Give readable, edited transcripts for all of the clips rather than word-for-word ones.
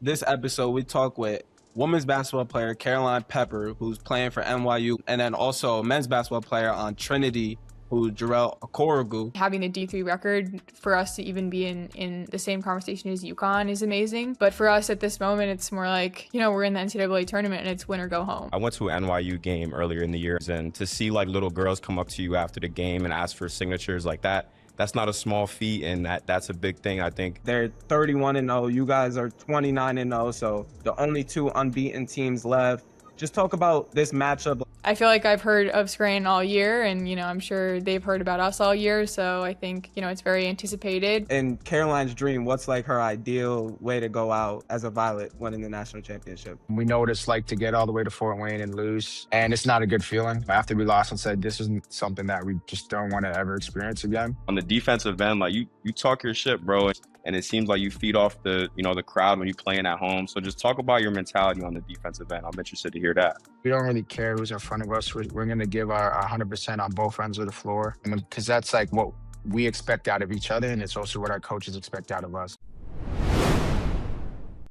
This episode, we talk with women's basketball player Caroline Pepper, who's playing for NYU, and then also a men's basketball player on Trinity, who's Jarrel Okorougo. Having a D3 record for us to even be in the same conversation as UConn is amazing. But for us at this moment, it's more like, we're in the NCAA tournament and it's win or go home. I went to an NYU game earlier in the year, and to see like little girls come up to you after the game and ask for signatures like that, that's not a small feat, and that's a big thing, I think. They're 31-0. You guys are 29-0, so the only two unbeaten teams left. Just talk about this matchup. I feel like I've heard of Scranton all year, and I'm sure they've heard about us all year, so I think it's very anticipated. In Caroline's dream, what's like her ideal way to go out as a Violet winning the national championship? We know what it's like to get all the way to Fort Wayne and lose, and it's not a good feeling. After we lost and said this isn't something that we just don't want to ever experience again. On the defensive end, like you talk your shit, bro, and it seems like you feed off the the crowd when you're playing at home. So just talk about your mentality on the defensive end. I'm interested to hear that. We don't really care who's in front of us. We're going to give our 100% on both ends of the floor, because that's like what we expect out of each other, and it's also what our coaches expect out of us.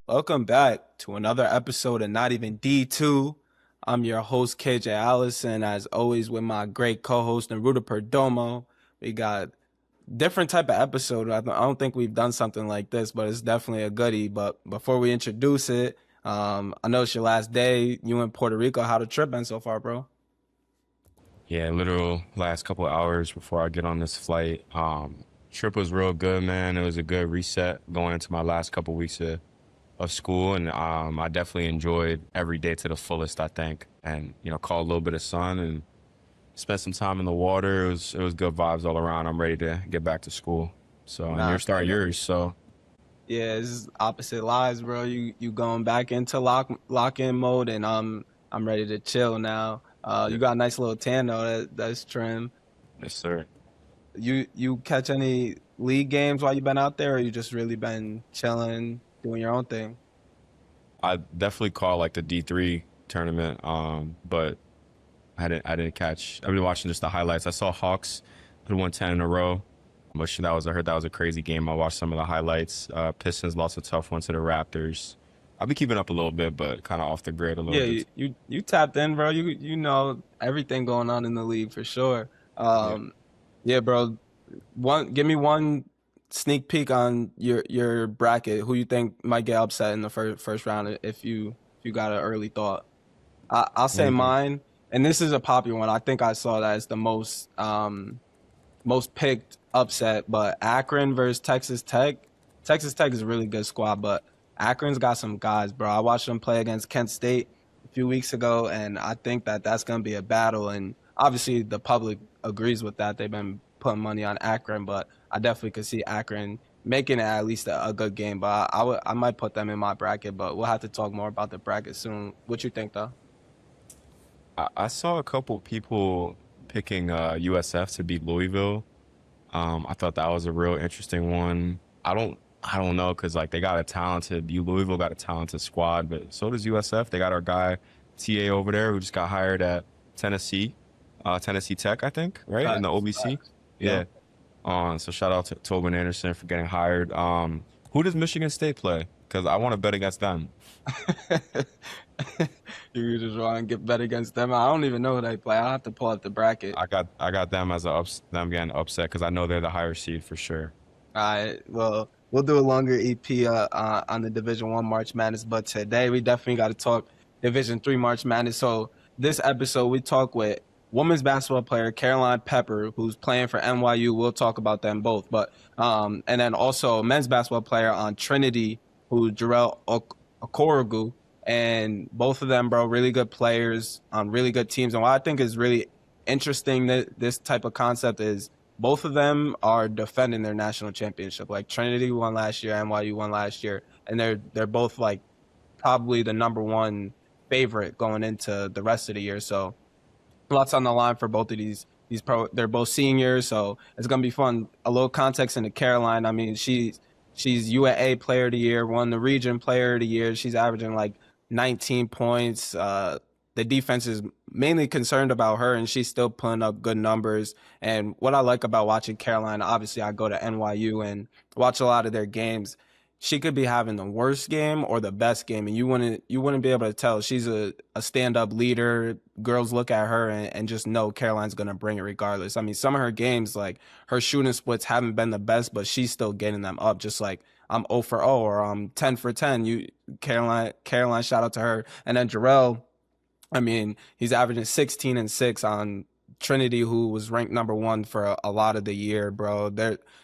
Welcome back to another episode of Not Even D2. I'm your host, KJ Allison, as always with my great co-host, Ruda Perdomo. We got different type of episode. I don't think we've done something like this, but it's definitely a goodie. But before we introduce it, I know it's your last day. You in Puerto Rico. How the trip been so far, bro? Yeah, literal last couple of hours before I get on this flight. Trip was real good, man. It was a good reset going into my last couple weeks of school, and I definitely enjoyed every day to the fullest, I think. And caught a little bit of sun and spent some time in the water. It was good vibes all around. I'm ready to get back to school. So and you're starting yours, so. Yeah, it's opposite lives, bro. You going back into lock-in mode, and I'm ready to chill now. You got a nice little tan though. That's trim. Yes, sir. You catch any league games while you been out there, or you just really been chilling, doing your own thing? I definitely caught like the D3 tournament, but I didn't catch. I've been watching just the highlights. I saw Hawks who won 10 in a row. But I heard that was a crazy game. I watched some of the highlights. Pistons lost a tough one to the Raptors. I've been keeping up a little bit, but kind of off the grid a little bit. Yeah, you tapped in, bro. You know everything going on in the league for sure. Yeah, bro. Give me one sneak peek on your bracket. Who you think might get upset in the first round if you got an early thought? I'll say mine, and this is a popular one. I think I saw that as the most picked upset, but Akron versus Texas Tech. Texas Tech is a really good squad, but Akron's got some guys, bro. I watched them play against Kent State a few weeks ago, and I think that's going to be a battle. And obviously the public agrees with that. They've been putting money on Akron, but I definitely could see Akron making it at least a good game. But I might put them in my bracket, but we'll have to talk more about the bracket soon. What you think, though? I saw a couple people picking USF to beat Louisville. I thought that was a real interesting one. I don't know, because like Louisville got a talented squad, but so does USF. They got our guy TA over there who just got hired at Tennessee Tech, I think, right? In the OBC. Yeah. So shout out to Tobin Anderson for getting hired. Who does Michigan State play? Because I want to bet against them. You just want to bet against them? I don't even know who they play. I'll have to pull up the bracket. I got them as them getting upset because I know they're the higher seed for sure. All right. Well, we'll do a longer EP on the Division I March Madness, but today we definitely got to talk Division III March Madness. So this episode we talk with women's basketball player Caroline Pepper, who's playing for NYU. We'll talk about them both, but and then also men's basketball player on Trinity, who's Jarrel Okorougo. And both of them, bro, really good players on really good teams. And what I think is really interesting that this type of concept is both of them are defending their national championship. Like Trinity won last year, NYU won last year, and they're both like probably the number one favorite going into the rest of the year. So lots on the line for both of these they're both seniors, so it's gonna be fun. A little context into Caroline. I mean, she's UAA Player of the Year, won the Region Player of the Year. She's averaging like 19 points. The defense is mainly concerned about her, and she's still putting up good numbers. And what I like about watching Caroline, obviously I go to NYU and watch a lot of their games. she could be having the worst game or the best game, and you wouldn't be able to tell. She's a stand-up leader. Girls look at her and just know Caroline's gonna bring it regardless. I mean, some of her games, like her shooting splits haven't been the best, but she's still getting them up. Just like I'm 0 for 0 or I'm 10 for 10. Caroline, shout out to her. And then Jarrel, I mean, he's averaging 16 and 6 on Trinity, who was ranked number 1 for a lot of the year, bro.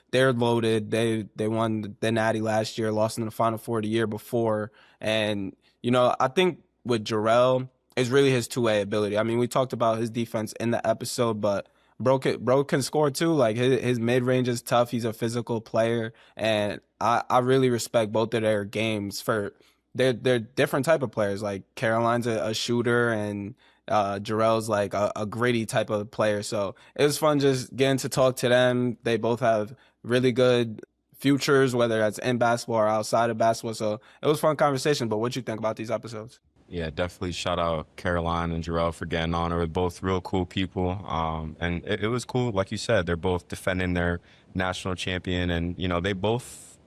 They're loaded. They won the Natty last year, lost in the Final Four the year before. And, I think with Jarrell is really his two-way ability. I mean, we talked about his defense in the episode, but bro can score too. Like his mid-range is tough. He's a physical player. And I really respect both of their games for they're different type of players. Like Caroline's a shooter and Jarrell's like a gritty type of player. So it was fun just getting to talk to them. They both have really good futures, whether that's in basketball or outside of basketball. So it was a fun conversation. But what you think about these episodes? Yeah, definitely shout out Caroline and Jarrell for getting on. They were both real cool people. And it was cool. Like you said, they're both defending their national champion. And,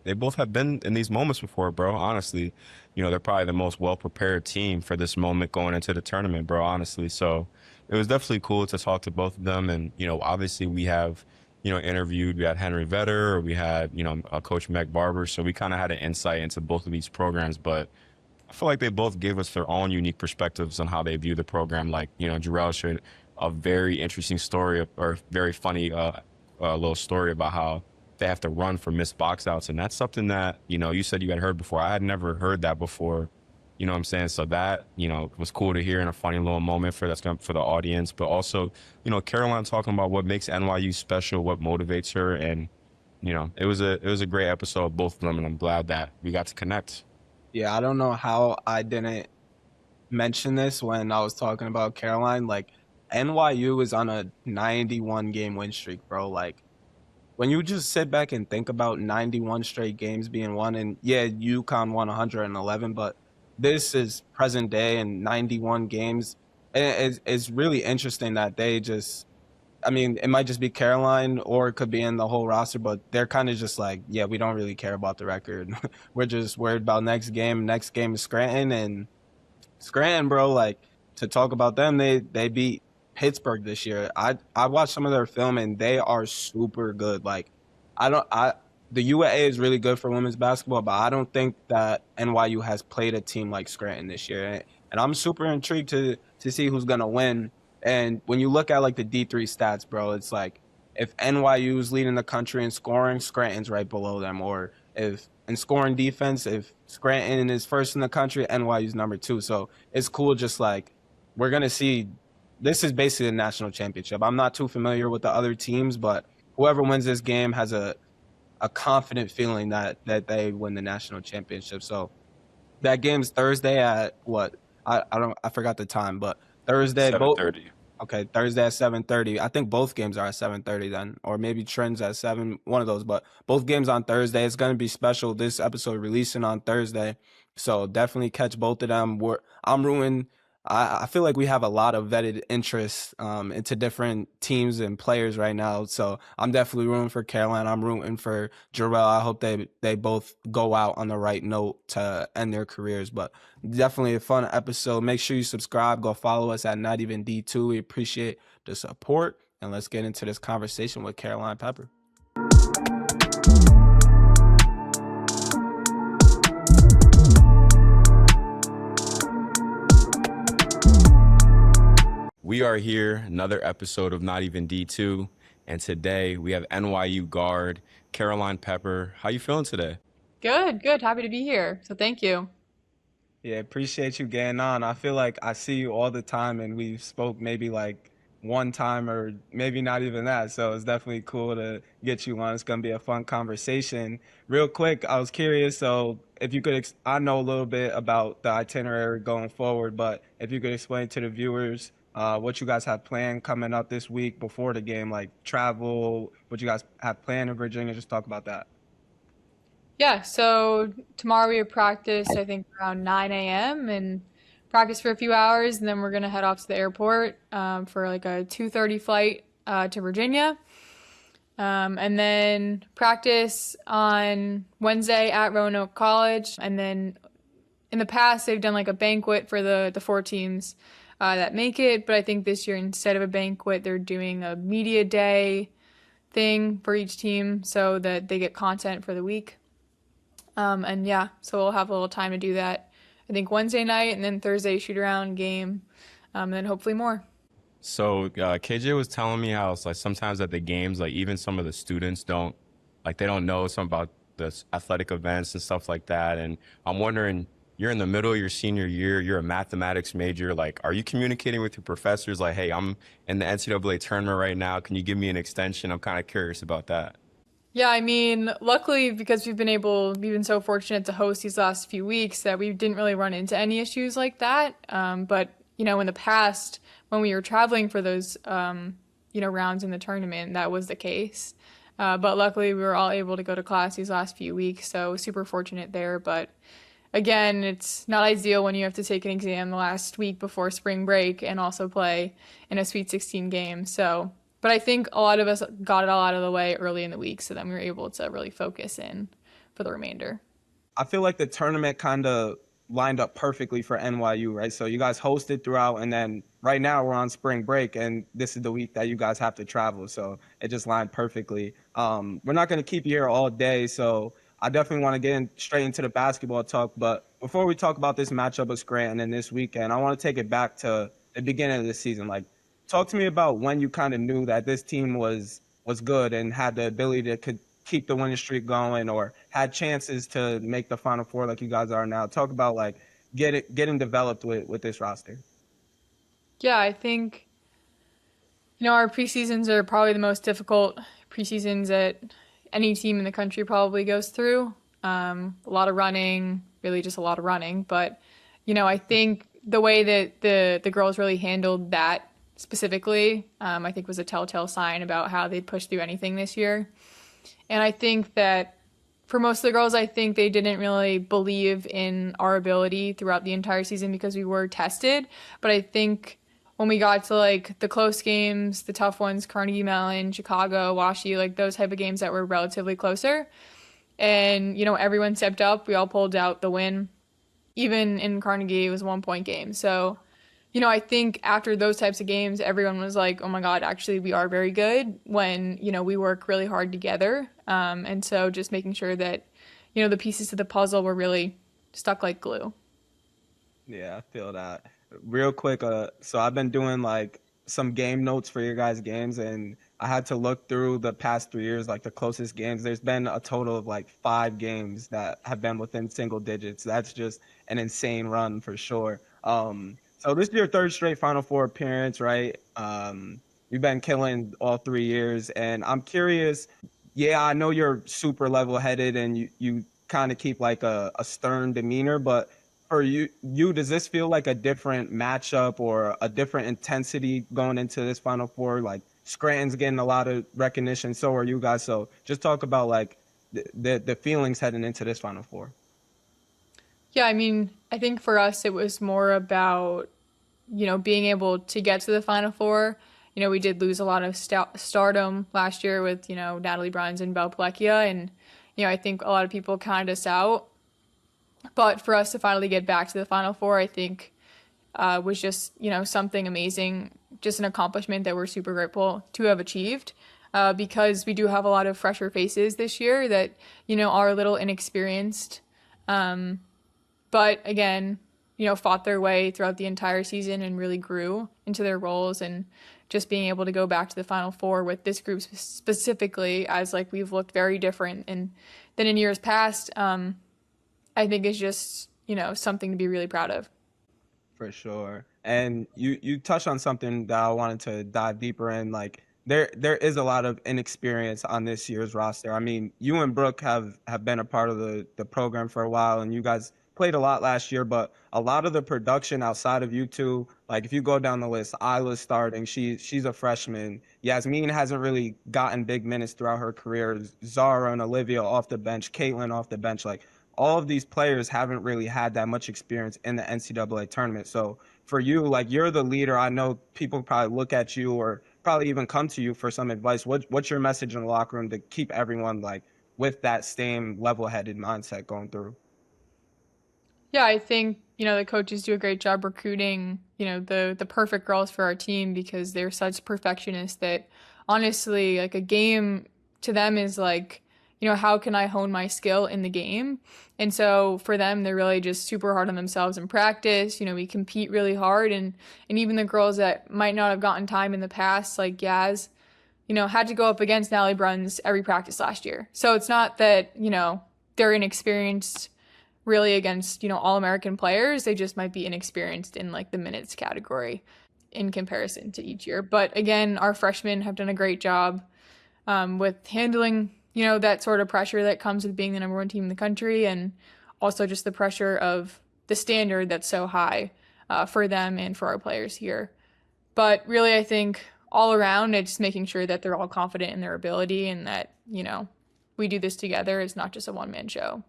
they both have been in these moments before, bro. Honestly, they're probably the most well-prepared team for this moment going into the tournament, bro, honestly. So it was definitely cool to talk to both of them. And, obviously we have, interviewed, we had Henry Vetter, we had, Coach Meg Barber. So we kind of had an insight into both of these programs, but I feel like they both gave us their own unique perspectives on how they view the program. Like, Jarrell shared a very interesting story or very funny little story about how they have to run for missed box outs. And that's something that, you said you had heard before. I had never heard that before. You know what I'm saying? So that, was cool to hear in a funny little moment for the audience. But also, Caroline talking about what makes NYU special, what motivates her. And, it was a great episode of both of them. And I'm glad that we got to connect. Yeah, I don't know how I didn't mention this when I was talking about Caroline. Like, NYU is on a 91 game win streak, bro. Like, when you just sit back and think about 91 straight games being won, and yeah, UConn won 111, but this is present day and 91 games. It's really interesting that they just, I mean, it might just be Caroline or it could be in the whole roster, but they're kind of just like, yeah, we don't really care about the record. We're just worried about next game. Next game is Scranton, and Scranton, bro, like, to talk about them, they beat Pittsburgh this year. I watched some of their film and they are super good. Like, the UAA is really good for women's basketball, but I don't think that NYU has played a team like Scranton this year. And I'm super intrigued to see who's gonna win. And when you look at like the D3 stats, bro, it's like if NYU is leading the country in scoring, Scranton's right below them. Or if in scoring defense, if Scranton is first in the country, NYU's number 2. So it's cool. Just like we're going to see, this is basically a national championship. I'm not too familiar with the other teams, but whoever wins this game has a confident feeling that they win the national championship. So that game's Thursday at what? I forgot the time, but Thursday, 7:30. Okay, Thursday at 7:30. I think both games are at 7:30 then, or maybe Trends at 7, one of those. But both games on Thursday. It's going to be special. This episode releasing on Thursday, so definitely catch both of them. I'm rooting. I feel like we have a lot of vetted interests into different teams and players right now. So I'm definitely rooting for Caroline. I'm rooting for Jarrell. I hope they both go out on the right note to end their careers. But definitely a fun episode. Make sure you subscribe. Go follow us at Not Even D2. We appreciate the support. And let's get into this conversation with Caroline Pepper. We are here, another episode of Not Even D2, and today we have NYU guard Caroline Pepper. How you feeling today? Good. Happy to be here. So thank you. Yeah, appreciate you getting on. I feel like I see you all the time, and we spoke maybe like one time or maybe not even that. So it's definitely cool to get you on. It's going to be a fun conversation. Real quick, I was curious. So if you could, I know a little bit about the itinerary going forward, but if you could explain to the viewers what you guys have planned coming up this week before the game, like travel, what you guys have planned in Virginia, just talk about that. Yeah, so tomorrow we have practice, I think around 9 a.m. and practice for a few hours, and then we're going to head off to the airport for like a 2:30 flight to Virginia. And then practice on Wednesday at Roanoke College. And then in the past, they've done like a banquet for the 4 teams that make it. But I think this year, instead of a banquet, they're doing a media day thing for each team so that they get content for the week. And yeah, so we'll have a little time to do that. I think Wednesday night and then Thursday shoot around game, and then hopefully more. So KJ was telling me how it's like sometimes at the games, like even some of the students don't, like they don't know something about the athletic events and stuff like that. And I'm wondering, you're in the middle of your senior year, you're a mathematics major. Like, are you communicating with your professors? Like, hey, I'm in the NCAA tournament right now. Can you give me an extension? I'm kind of curious about that. Yeah, I mean, luckily because we've been so fortunate to host these last few weeks that we didn't really run into any issues like that. But in the past, when we were traveling for those, rounds in the tournament, that was the case. But luckily, we were all able to go to class these last few weeks, so super fortunate there. But again, it's not ideal when you have to take an exam the last week before spring break and also play in a Sweet 16 game. So, but I think a lot of us got it all out of the way early in the week, so then we were able to really focus in for the remainder. I feel like the tournament kind of lined up perfectly for NYU, right? So you guys hosted throughout, and then right now we're on spring break, and this is the week that you guys have to travel. So it just lined perfectly. We're not going to keep you here all day, so I definitely want to get straight into the basketball talk. But before we talk about this matchup with Scranton and this weekend, I want to take it back to the beginning of the season. Like, talk to me about when you kind of knew that this team was good and had the ability to keep the winning streak going or had chances to make the Final Four like you guys are now. Talk about like getting developed with this roster. Yeah, I think, our preseasons are probably the most difficult preseasons that any team in the country probably goes through. A lot of running, really just a lot of running. But, I think the way that the girls really handled that specifically, I think was a telltale sign about how they'd push through anything this year. And I think that for most of the girls, I think they didn't really believe in our ability throughout the entire season because we were tested. But I think when we got to like the close games, the tough ones, Carnegie Mellon, Chicago, Washi, like those type of games that were relatively closer, and everyone stepped up, we all pulled out the win. Even in Carnegie, it was a 1-point game. So I think after those types of games, everyone was like, oh my God, actually, we are very good when, we work really hard together. And so just making sure that, the pieces to the puzzle were really stuck like glue. Yeah, I feel that. Real quick, so I've been doing like some game notes for your guys' games, and I had to look through the past 3 years, like the closest games. There's been a total of like 5 games that have been within single digits. That's just an insane run for sure. So this is your 3rd straight Final Four appearance, right? You've been killing all 3 years, and I'm curious. Yeah, I know you're super level-headed, and you kind of keep like a stern demeanor, but for you, does this feel like a different matchup or a different intensity going into this Final Four? Like Scranton's getting a lot of recognition, so are you guys. So just talk about like the feelings heading into this Final Four. Yeah, I mean, I think for us it was more about, being able to get to the Final Four. We did lose a lot of stardom last year with, Natalie Bruns and Belle Plekia, and, I think a lot of people counted us out. But for us to finally get back to the Final Four, I think was just, something amazing, just an accomplishment that we're super grateful to have achieved. Because we do have a lot of fresher faces this year that, are a little inexperienced. But again, fought their way throughout the entire season and really grew into their roles, and just being able to go back to the Final Four with this group specifically, as like we've looked very different than in years past, I think is just, something to be really proud of. For sure. And you touched on something that I wanted to dive deeper in. Like there is a lot of inexperience on this year's roster. I mean, you and Brooke have been a part of the program for a while, and you guys played a lot last year, but a lot of the production outside of you two, like if you go down the list, Isla's starting, she's a freshman. Yasmin hasn't really gotten big minutes throughout her career. Zara and Olivia off the bench, Caitlin off the bench. Like all of these players haven't really had that much experience in the NCAA tournament. So for you, like you're the leader. I know people probably look at you or probably even come to you for some advice. What's your message in the locker room to keep everyone like with that same level-headed mindset going through? Yeah, I think, the coaches do a great job recruiting, the perfect girls for our team because they're such perfectionists that honestly, like a game to them is like, how can I hone my skill in the game? And so for them, they're really just super hard on themselves in practice. We compete really hard and even the girls that might not have gotten time in the past, like Yaz, had to go up against Natalie Bruns every practice last year. So it's not that, they're inexperienced really against, all-American players. They just might be inexperienced in like the minutes category in comparison to each year. But again, our freshmen have done a great job with handling, that sort of pressure that comes with being the number one team in the country, and also just the pressure of the standard that's so high for them and for our players here. But really, I think all around, it's making sure that they're all confident in their ability and that, we do this together. It's not just a one-man show.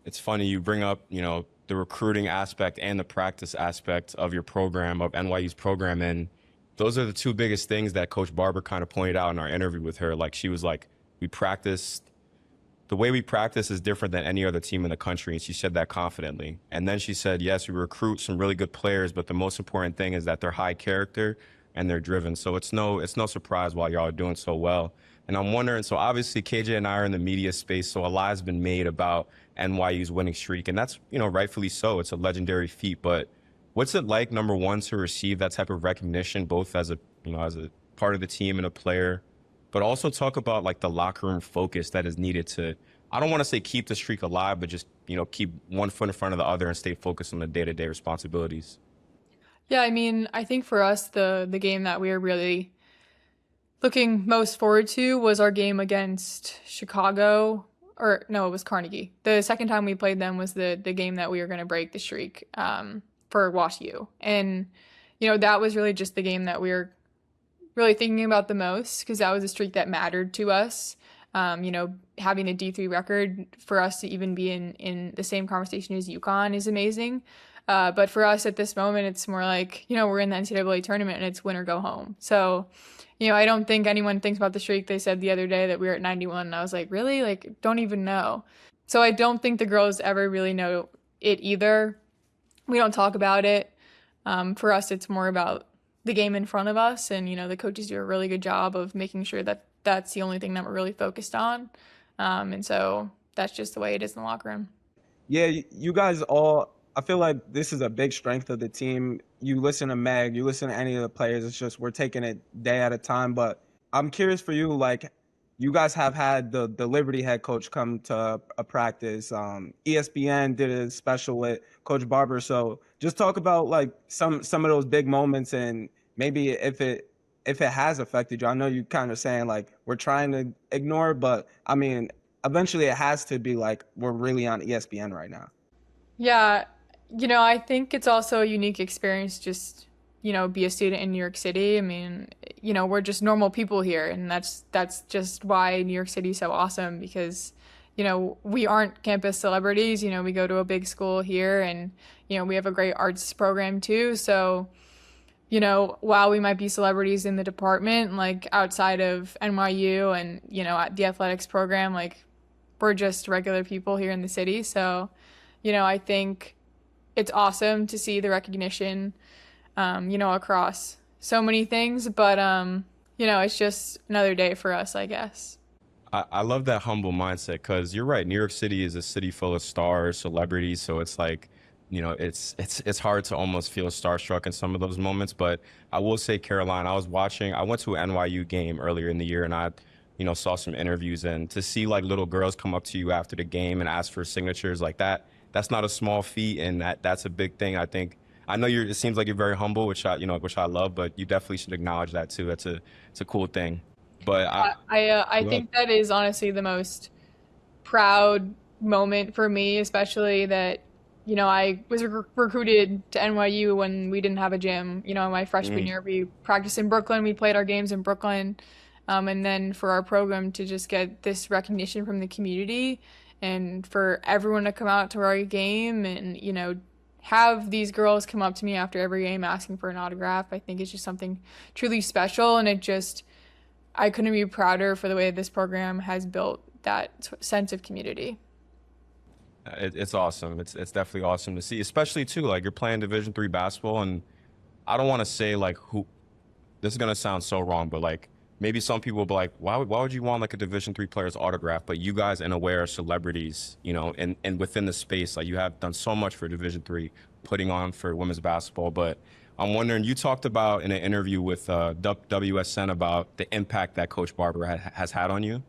It's funny you bring up, the recruiting aspect and the practice aspect of your program, of NYU's program. And those are the two biggest things that Coach Barber kind of pointed out in our interview with her. Like, she was like, the way we practice is different than any other team in the country. And she said that confidently. And then she said, yes, we recruit some really good players, but the most important thing is that they're high character and they're driven. So it's no surprise why y'all are doing so well. And I'm wondering, so obviously KJ and I are in the media space, so a lot has been made about NYU's winning streak, and that's, rightfully so. It's a legendary feat. But what's it like, number one, to receive that type of recognition, both as a part of the team and a player, but also talk about like the locker room focus that is needed to, I don't want to say keep the streak alive, but just, keep one foot in front of the other and stay focused on the day-to-day responsibilities. Yeah, I mean, I think for us, the game that we are really looking most forward to was our game against Chicago, or no, it was Carnegie. The second time we played them was the game that we were going to break the streak for WashU. And, that was really just the game that we were really thinking about the most because that was a streak that mattered to us. Having a D3 record for us to even be in the same conversation as UConn is amazing. But for us at this moment, it's more like, we're in the NCAA tournament and it's win or go home. So, I don't think anyone thinks about the streak. They said the other day that we were at 91 and I was like, really? Like, don't even know. So I don't think the girls ever really know it either. We don't talk about it. For us, it's more about the game in front of us. And, the coaches do a really good job of making sure that that's the only thing that we're really focused on. And so that's just the way it is in the locker room. Yeah, you guys all, I feel like this is a big strength of the team. You listen to Meg, you listen to any of the players. It's just we're taking it day at a time. But I'm curious for you, like, you guys have had the Liberty head coach come to a practice. ESPN did a special with Coach Barber. So just talk about like some of those big moments and maybe if it has affected you. I know you kind of saying like we're trying to ignore, but I mean, eventually it has to be like we're really on ESPN right now. Yeah, I think it's also a unique experience just, be a student in New York City. I mean, we're just normal people here, and that's just why New York City is so awesome because, we aren't campus celebrities. We go to a big school here and, we have a great arts program too. So, while we might be celebrities in the department, like outside of NYU and, at the athletics program, like we're just regular people here in the city. So, I think it's awesome to see the recognition, across so many things, but, it's just another day for us, I guess. I love that humble mindset because you're right. New York City is a city full of stars, celebrities. So it's like, it's hard to almost feel starstruck in some of those moments. But I will say, Caroline, I went to an NYU game earlier in the year and I, saw some interviews, and to see like little girls come up to you after the game and ask for signatures like that, that's not a small feat, and that's a big thing. I know it seems like you're very humble, which I love, but you definitely should acknowledge that too. It's a cool thing. But I think that is honestly the most proud moment for me, especially that, I was recruited to NYU when we didn't have a gym. In my freshman year, we practiced in Brooklyn. We played our games in Brooklyn. And then for our program to just get this recognition from the community and for everyone to come out to our game and, have these girls come up to me after every game asking for an autograph, I think it's just something truly special. And I couldn't be prouder for the way this program has built that sense of community. It's awesome. It's definitely awesome to see, especially too, like you're playing Division III basketball, and I don't want to say like who, this is gonna sound so wrong, but like maybe some people will be like, why would you want like a Division III player's autograph? But you guys, in a way, are celebrities, you know, and within the space, like you have done so much for Division III, putting on for women's basketball. But I'm wondering, you talked about in an interview with WSN about the impact that Coach Barber has had on you.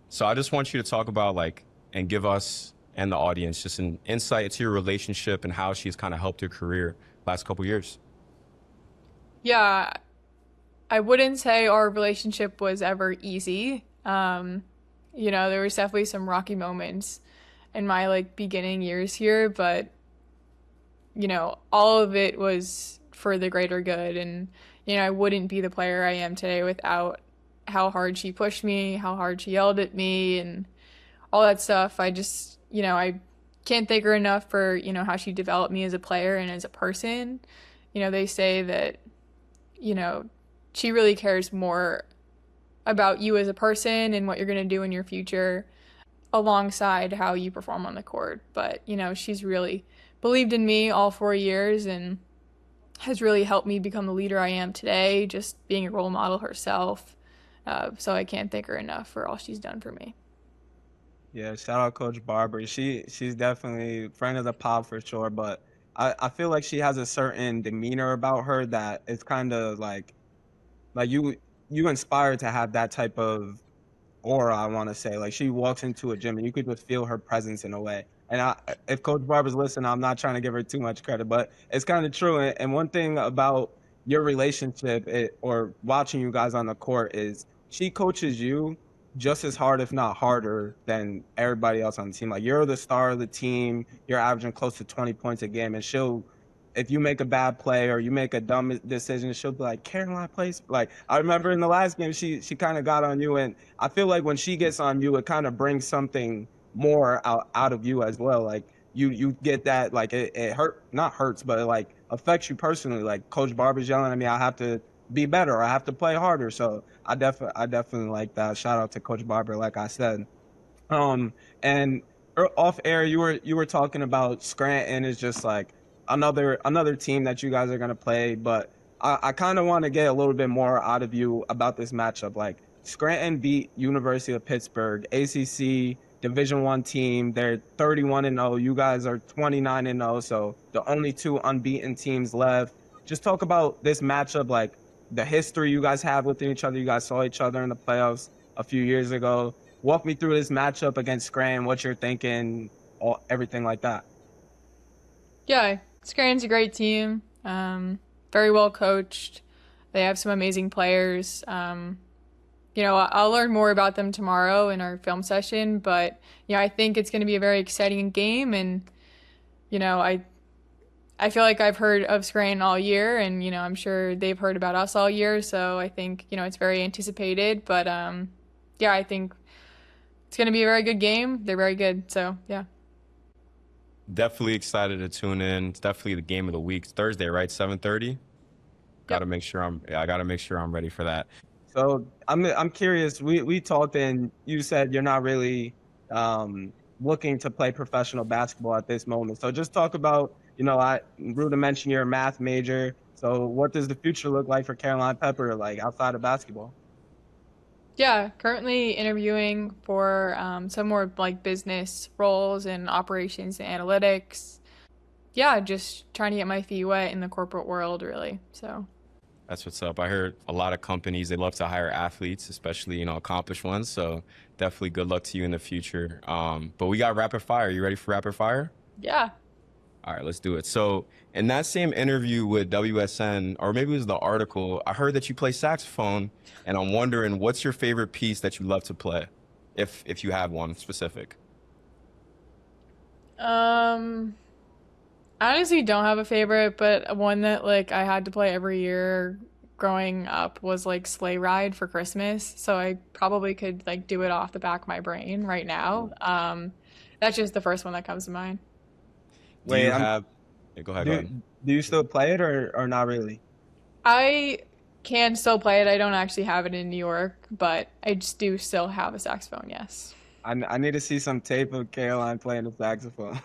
So I just want you to talk about like, and give us and the audience just an insight into your relationship and how she's kind of helped your career last couple years. Yeah, I wouldn't say our relationship was ever easy. You know, there was definitely some rocky moments in my like beginning years here, but you know, all of it was for the greater good. And you know, I wouldn't be the player I am today without how hard she pushed me, how hard she yelled at me, and all that stuff. I just, you know, I can't thank her enough for, you know, how she developed me as a player and as a person. You know, they say that, you know, she really cares more about you as a person and what you're going to do in your future alongside how you perform on the court. But, you know, she's really believed in me all 4 years and has really helped me become the leader I am today, just being a role model herself. So I can't thank her enough for all she's done for me. Yeah, shout out Coach Barber. She's definitely a friend of the pod for sure, but I feel like she has a certain demeanor about her that it's kind of like you inspire to have that type of aura, I want to say. Like she walks into a gym and you could just feel her presence in a way. And if Coach Barber's listening, I'm not trying to give her too much credit, but it's kind of true. And one thing about your relationship or watching you guys on the court is she coaches you just as hard, if not harder, than everybody else on the team. Like you're the star of the team. You're averaging close to 20 points a game, and if you make a bad play or you make a dumb decision, she'll be like, Caroline plays. Like I remember in the last game, she kind of got on you, and I feel like when she gets on you, it kind of brings something more out of you as well. Like you get that, like it not hurts, but it like affects you personally. Like Coach Barber's yelling at me, I have to be better, or I have to play harder. So I definitely like that. Shout out to Coach Barber, like I said. And off air, you were talking about Scranton is just like another team that you guys are gonna play, but I kind of want to get a little bit more out of you about this matchup. Like Scranton beat University of Pittsburgh, ACC Division I team. They're 31-0. You guys are 29-0. So the only two unbeaten teams left. Just talk about this matchup, like the history you guys have within each other. You guys saw each other in the playoffs a few years ago. Walk me through this matchup against Scranton, what you're thinking, everything like that. Yeah, Scranton's a great team. Very well coached. They have some amazing players. You know, I'll learn more about them tomorrow in our film session, but you know, I think it's going to be a very exciting game, and you know, I feel like I've heard of Scranton all year, and you know, I'm sure they've heard about us all year, so I think, you know, it's very anticipated, but yeah, I think it's going to be a very good game. They're very good, so yeah. Definitely excited to tune in. It's definitely the game of the week. It's Thursday, right? 7:30. Got to make sure I got to make sure I'm ready for that. So I'm curious. We talked, and you said you're not really looking to play professional basketball at this moment. So just talk about, you know, Ruda mentioned you're a math major. So what does the future look like for Caroline Pepper, like outside of basketball? Yeah, currently interviewing for some more like business roles in operations and analytics. Yeah, just trying to get my feet wet in the corporate world, really. So That's what's up. I heard a lot of companies, they love to hire athletes, especially, you know, accomplished ones. So definitely good luck to you in the future. But we got rapid fire. You ready for rapid fire? yeah. All right, let's do it. So in that same interview with WSN, or maybe it was the article, I heard that you play saxophone, and I'm wondering, what's your favorite piece that you love to play, if you have one specific? I honestly don't have a favorite, but one that like I had to play every year growing up was like Sleigh Ride for Christmas. So I probably could like do it off the back of my brain right now. That's just the first one that comes to mind. Do you have Yeah, go ahead, go Do ahead. do you still play it or not really? I can still play it. I don't actually have it in New York, but I just do still have a saxophone, yes. I need to see some tape of Caroline playing the saxophone.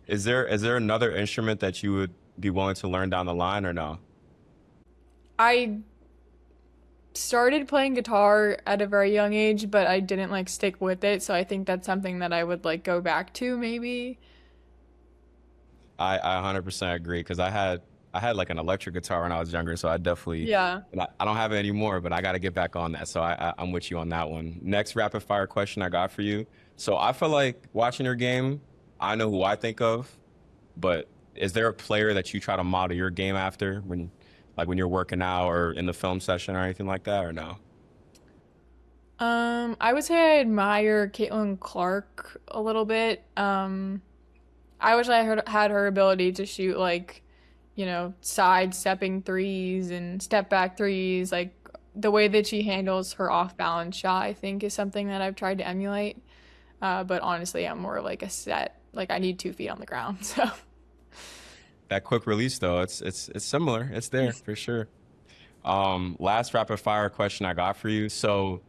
Is there another instrument that you would be willing to learn down the line or no? I started playing guitar at a very young age, but I didn't like stick with it, so I think that's something that I would like go back to maybe. I 100% agree because I had like an electric guitar when I was younger, so I definitely Yeah. and I don't have it anymore, but I got to get back on that. So I'm with you on that one. Next rapid fire question I got for you. So I feel like watching your game, I know who I think of, but is there a player that you try to model your game after when you're working out or in the film session or anything like that, or no? I would say I admire Caitlin Clark a little bit. I wish had her ability to shoot like, side stepping threes and step back threes. Like the way that she handles her off balance shot, I think is something that I've tried to emulate. But honestly, I'm more like a set. Like I need 2 feet on the ground. So That quick release though, it's similar. It's there for sure. Last rapid fire question I got for you. So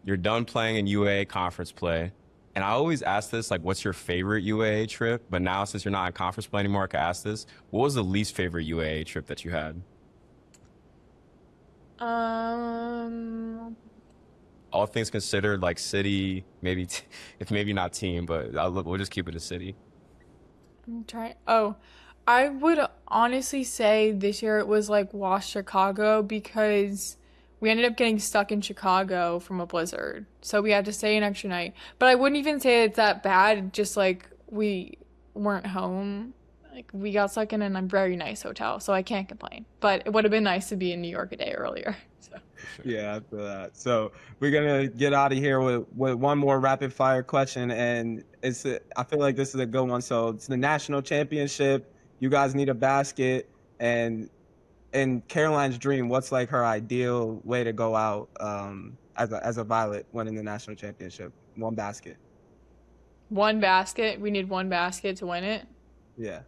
you're done playing in UAA conference play. And I always ask this, like, what's your favorite UAA trip? But now, since you're not in conference play anymore, I can ask this. What was the least favorite UAA trip that you had? um, All things considered, like city, maybe, if maybe not team, but we'll just keep it a city. I'm trying. Oh, I would honestly say this year it was like Wash Chicago because we ended up getting stuck in Chicago from a blizzard. So we had to stay an extra night. But I wouldn't even say it's that bad, just like we weren't home. Like we got stuck in a very nice hotel, so I can't complain. But it would have been nice to be in New York a day earlier. So For sure. Yeah, after that. So we're gonna get out of here with one more rapid fire question, and I feel like this is a good one. So it's the national championship. You guys need a basket, and in Caroline's dream, what's like her ideal way to go out as a Violet winning the national championship? One basket. one basket. We need one basket to win it. Yeah.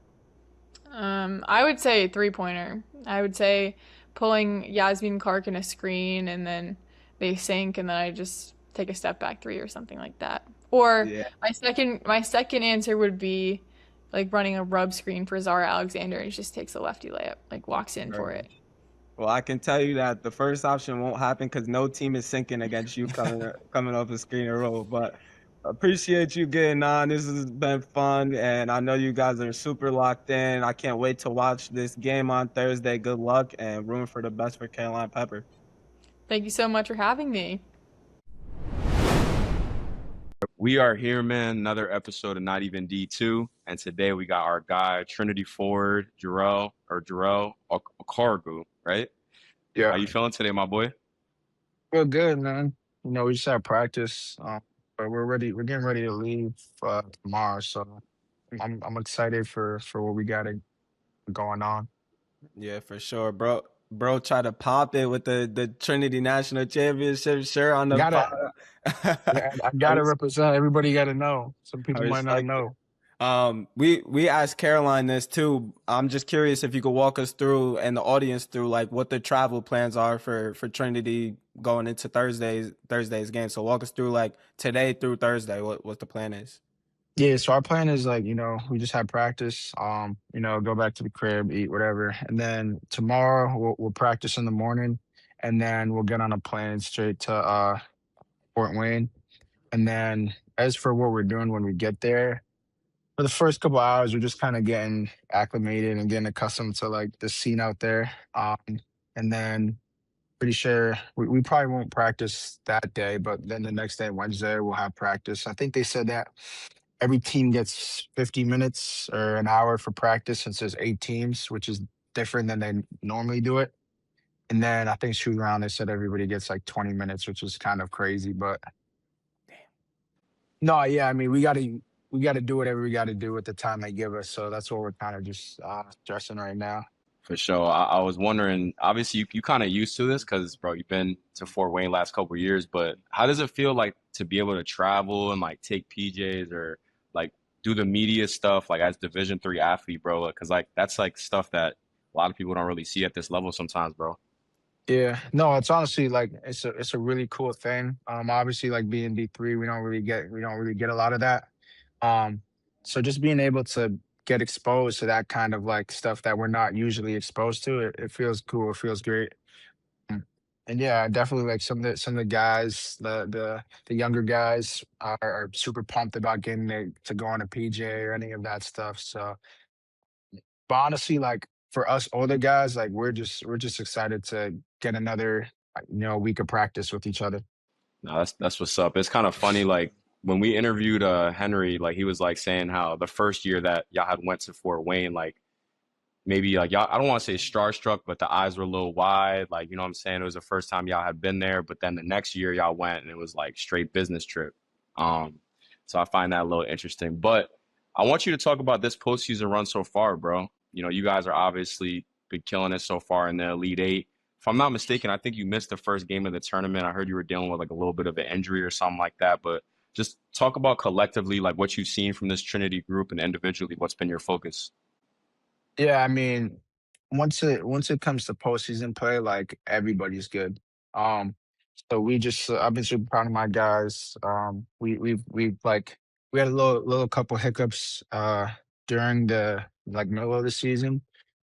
I would say 3-pointer. I would say pulling Yasmin Clark in a screen and then they sink and then I just take a step back three or something like that. Or Yeah. my second answer would be like running a rub screen for Zara Alexander and she just takes a lefty layup, like walks in for it. Well, I can tell you that the first option won't happen because no team is sinking against you coming off a screen and roll. But appreciate you getting on. This has been fun, and I know you guys are super locked in. I can't wait to watch this game on Thursday. Good luck and room for the best for Caroline Pepper. Thank you so much for having me. We are here, man. Another episode of Not Even D2. And today we got our guy, Trinity forward, Jarrel Okorougo, right? Yeah, How you feeling today, my boy? feel good, man. We just had practice, but we're ready. We're getting ready to leave tomorrow, so I'm excited for what we got going on. Yeah, for sure, bro. Bro, try to pop it with the Trinity National Championship shirt on the Gotta, pod. I gotta represent. Everybody gotta know. Some I people might not respect it. know. We asked Caroline this too. I'm just curious if you could walk us through and the audience through like what the travel plans are for Trinity going into Thursday's game. So walk us through like today through Thursday, what the plan is. Yeah, so our plan is like, we just had practice, go back to the crib, eat whatever. And then tomorrow we'll practice in the morning and then we'll get on a plane straight to Fort Wayne. And then as for what we're doing when we get there, for the first couple hours, we're just kind of getting acclimated and getting accustomed to like the scene out there. And then pretty sure we probably won't practice that day, but then the next day, Wednesday, we'll have practice. I think they said that every team gets 50 minutes or an hour for practice since there's 8 teams, which is different than they normally do it. And then I think shoot around, they said everybody gets like 20 minutes, which was kind of crazy. But no, yeah, I mean, we gotta do whatever we gotta do with the time they give us. So that's what we're kind of just stressing right now. For sure. I was wondering, obviously you kind of used to this because, bro, you've been to Fort Wayne last couple of years, but how does it feel like to be able to travel and like take PJs or like do the media stuff like as Division III athlete, bro. Because like that's like stuff that a lot of people don't really see at this level sometimes, bro. Yeah, no, it's honestly like it's a really cool thing. Obviously, like being D3, we don't really get a lot of that. Um, so just being able to get exposed to that kind of like stuff that we're not usually exposed to, it feels cool. It feels great. Mm. And yeah, definitely like some of the guys, the younger guys are super pumped about getting to go on a PJ or any of that stuff. So, but honestly, like for us older guys, like we're just excited to get another week of practice with each other. No, that's what's up. It's kind of funny, like when we interviewed Henry, like he was like saying how the first year that y'all had went to Fort Wayne, like maybe like y'all, I don't want to say starstruck, but the eyes were a little wide. Like, you know what I'm saying? It was the first time y'all had been there, but then the next year y'all went and it was like straight business trip. Um, so I find that a little interesting. But I want you to talk about this postseason run so far, bro. You know, you guys are obviously been killing it so far in the Elite Eight. If I'm not mistaken, I think you missed the first game of the tournament. I heard you were dealing with like a little bit of an injury or something like that. But just talk about collectively like what you've seen from this Trinity group and individually what's been your focus. Yeah, I mean, once it comes to postseason play, like everybody's good. Um, so I've been super proud of my guys. We've like we had a little couple hiccups during the like middle of the season,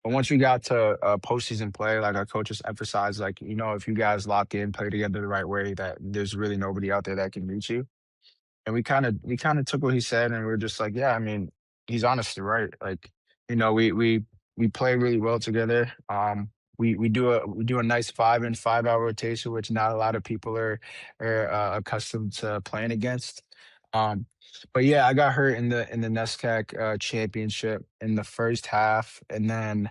but once we got to postseason play, like our coaches emphasized, like if you guys lock in, play together the right way, that there's really nobody out there that can beat you. And we kind of took what he said, and we are just like, yeah, I mean, he's honestly right. Like, we play really well together. We do a nice 5-in, 5-out rotation, which not a lot of people are accustomed to playing against. Um, but yeah, I got hurt in the NESCAC championship in the first half, and then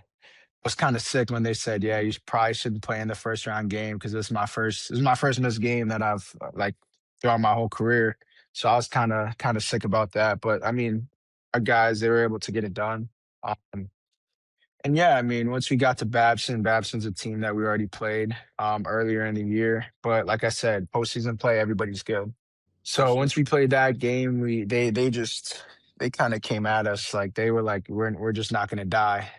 was kind of sick when they said, "Yeah, you probably shouldn't play in the first round game because this is my first missed game that I've like throughout my whole career." So I was kind of sick about that. But I mean, our guys they were able to get it done. Um, and yeah, I mean, once we got to Babson's a team that we already played earlier in the year. But like I said, postseason play, everybody's good. For So sure. once we played that game, they kind of came at us like they were like we're just not gonna die,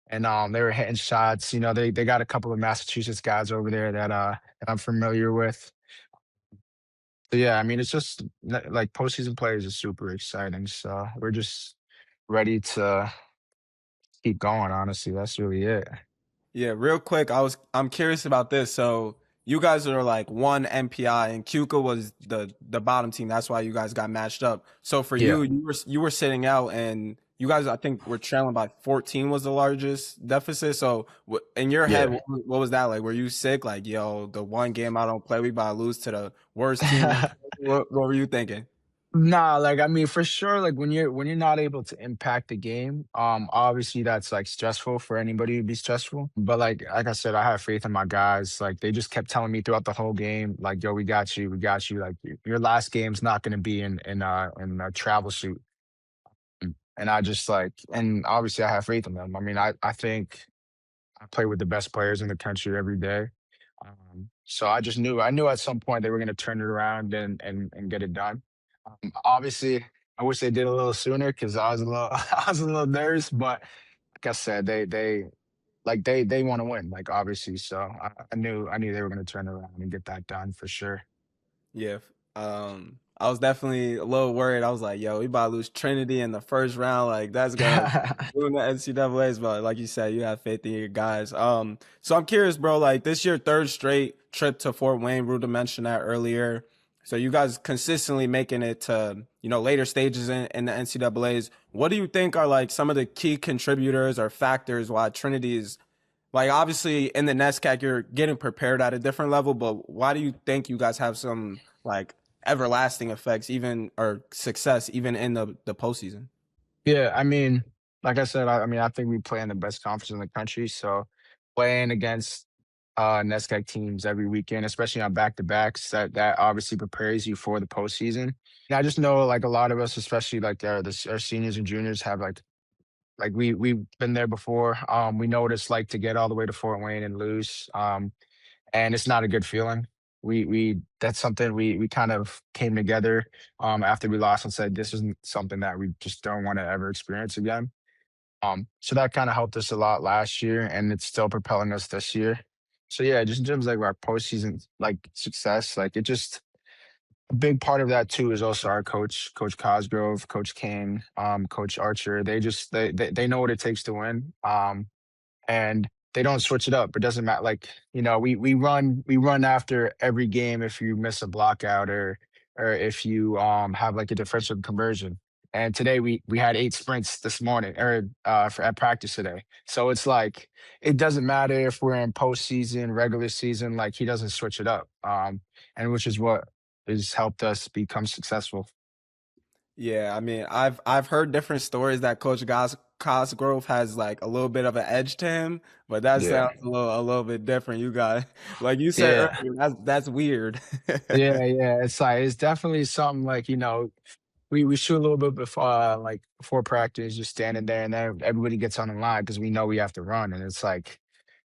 and they were hitting shots. They got a couple of Massachusetts guys over there that I'm familiar with. So yeah, I mean, it's just like postseason players is super exciting. So we're just ready to keep going. Honestly, that's really it. Yeah, real quick, I'm curious about this. So you guys are like one MPI, and Keuka was the bottom team. That's why you guys got matched up. So for Yeah, you were sitting out, and you guys I think were trailing by 14 was the largest deficit. So in your head, yeah. what was that like? Were you sick? Like, yo, the one game I don't play, we about to lose to the worst team. What were you thinking? Nah, like I mean, for sure, like when you're not able to impact the game, obviously that's like stressful for anybody to be stressful. But like I said, I have faith in my guys. Like they just kept telling me throughout the whole game, like, yo, we got you, we got you. Like your last game's not gonna be in a travel suit. And I just like and obviously I have faith in them. I mean, I think I play with the best players in the country every day. So I knew at some point they were gonna turn it around and get it done. Obviously, I wish they did a little sooner because I was a little I was a little nervous, but like I said, they want to win, like obviously. So I knew they were going to turn around and get that done for sure. Yeah. I was definitely a little worried. I was like, yo, we about to lose Trinity in the first round. Like, that's gonna ruin the NCAAs. But like you said, you have faith in your guys. So I'm curious, bro. Like, this your third straight trip to Fort Wayne. Ruda mentioned that earlier. So you guys consistently making it to, later stages in the NCAAs. What do you think are like some of the key contributors or factors why Trinity is like, obviously in the NESCAC, you're getting prepared at a different level, but why do you think you guys have some like everlasting effects, even or success, even in the postseason? Yeah, I mean, like I said, I mean, I think we play in the best conference in the country. So playing against NESCAC teams every weekend, especially on back to backs, that obviously prepares you for the postseason. And I just know like a lot of us, especially like our seniors and juniors, have like we've been there before. We know what it's like to get all the way to Fort Wayne and lose. And it's not a good feeling. we that's something we kind of came together after we lost and said this isn't something that we just don't want to ever experience again. So that kind of helped us a lot last year, and it's still propelling us this year. So yeah, just in terms of like our postseason like success, like it just a big part of that too is also our coach, Coach Cosgrove, Coach Kane, Coach Archer. They know what it takes to win. And they don't switch it up. It doesn't matter. Like, we run after every game if you miss a block out or if you have like a defensive conversion. And today we had 8 sprints this morning or at practice today. So it's like it doesn't matter if we're in postseason, regular season, like he doesn't switch it up. And which is what has helped us become successful. Yeah, I mean, I've heard different stories that Coach Cosgrove has like a little bit of an edge to him, but that Yeah. sounds a little bit different. You got like you said Yeah. earlier, that's weird. Yeah, yeah. It's definitely something like, we shoot a little bit before like before practice, just standing there, and then everybody gets on the line because we know we have to run. And it's like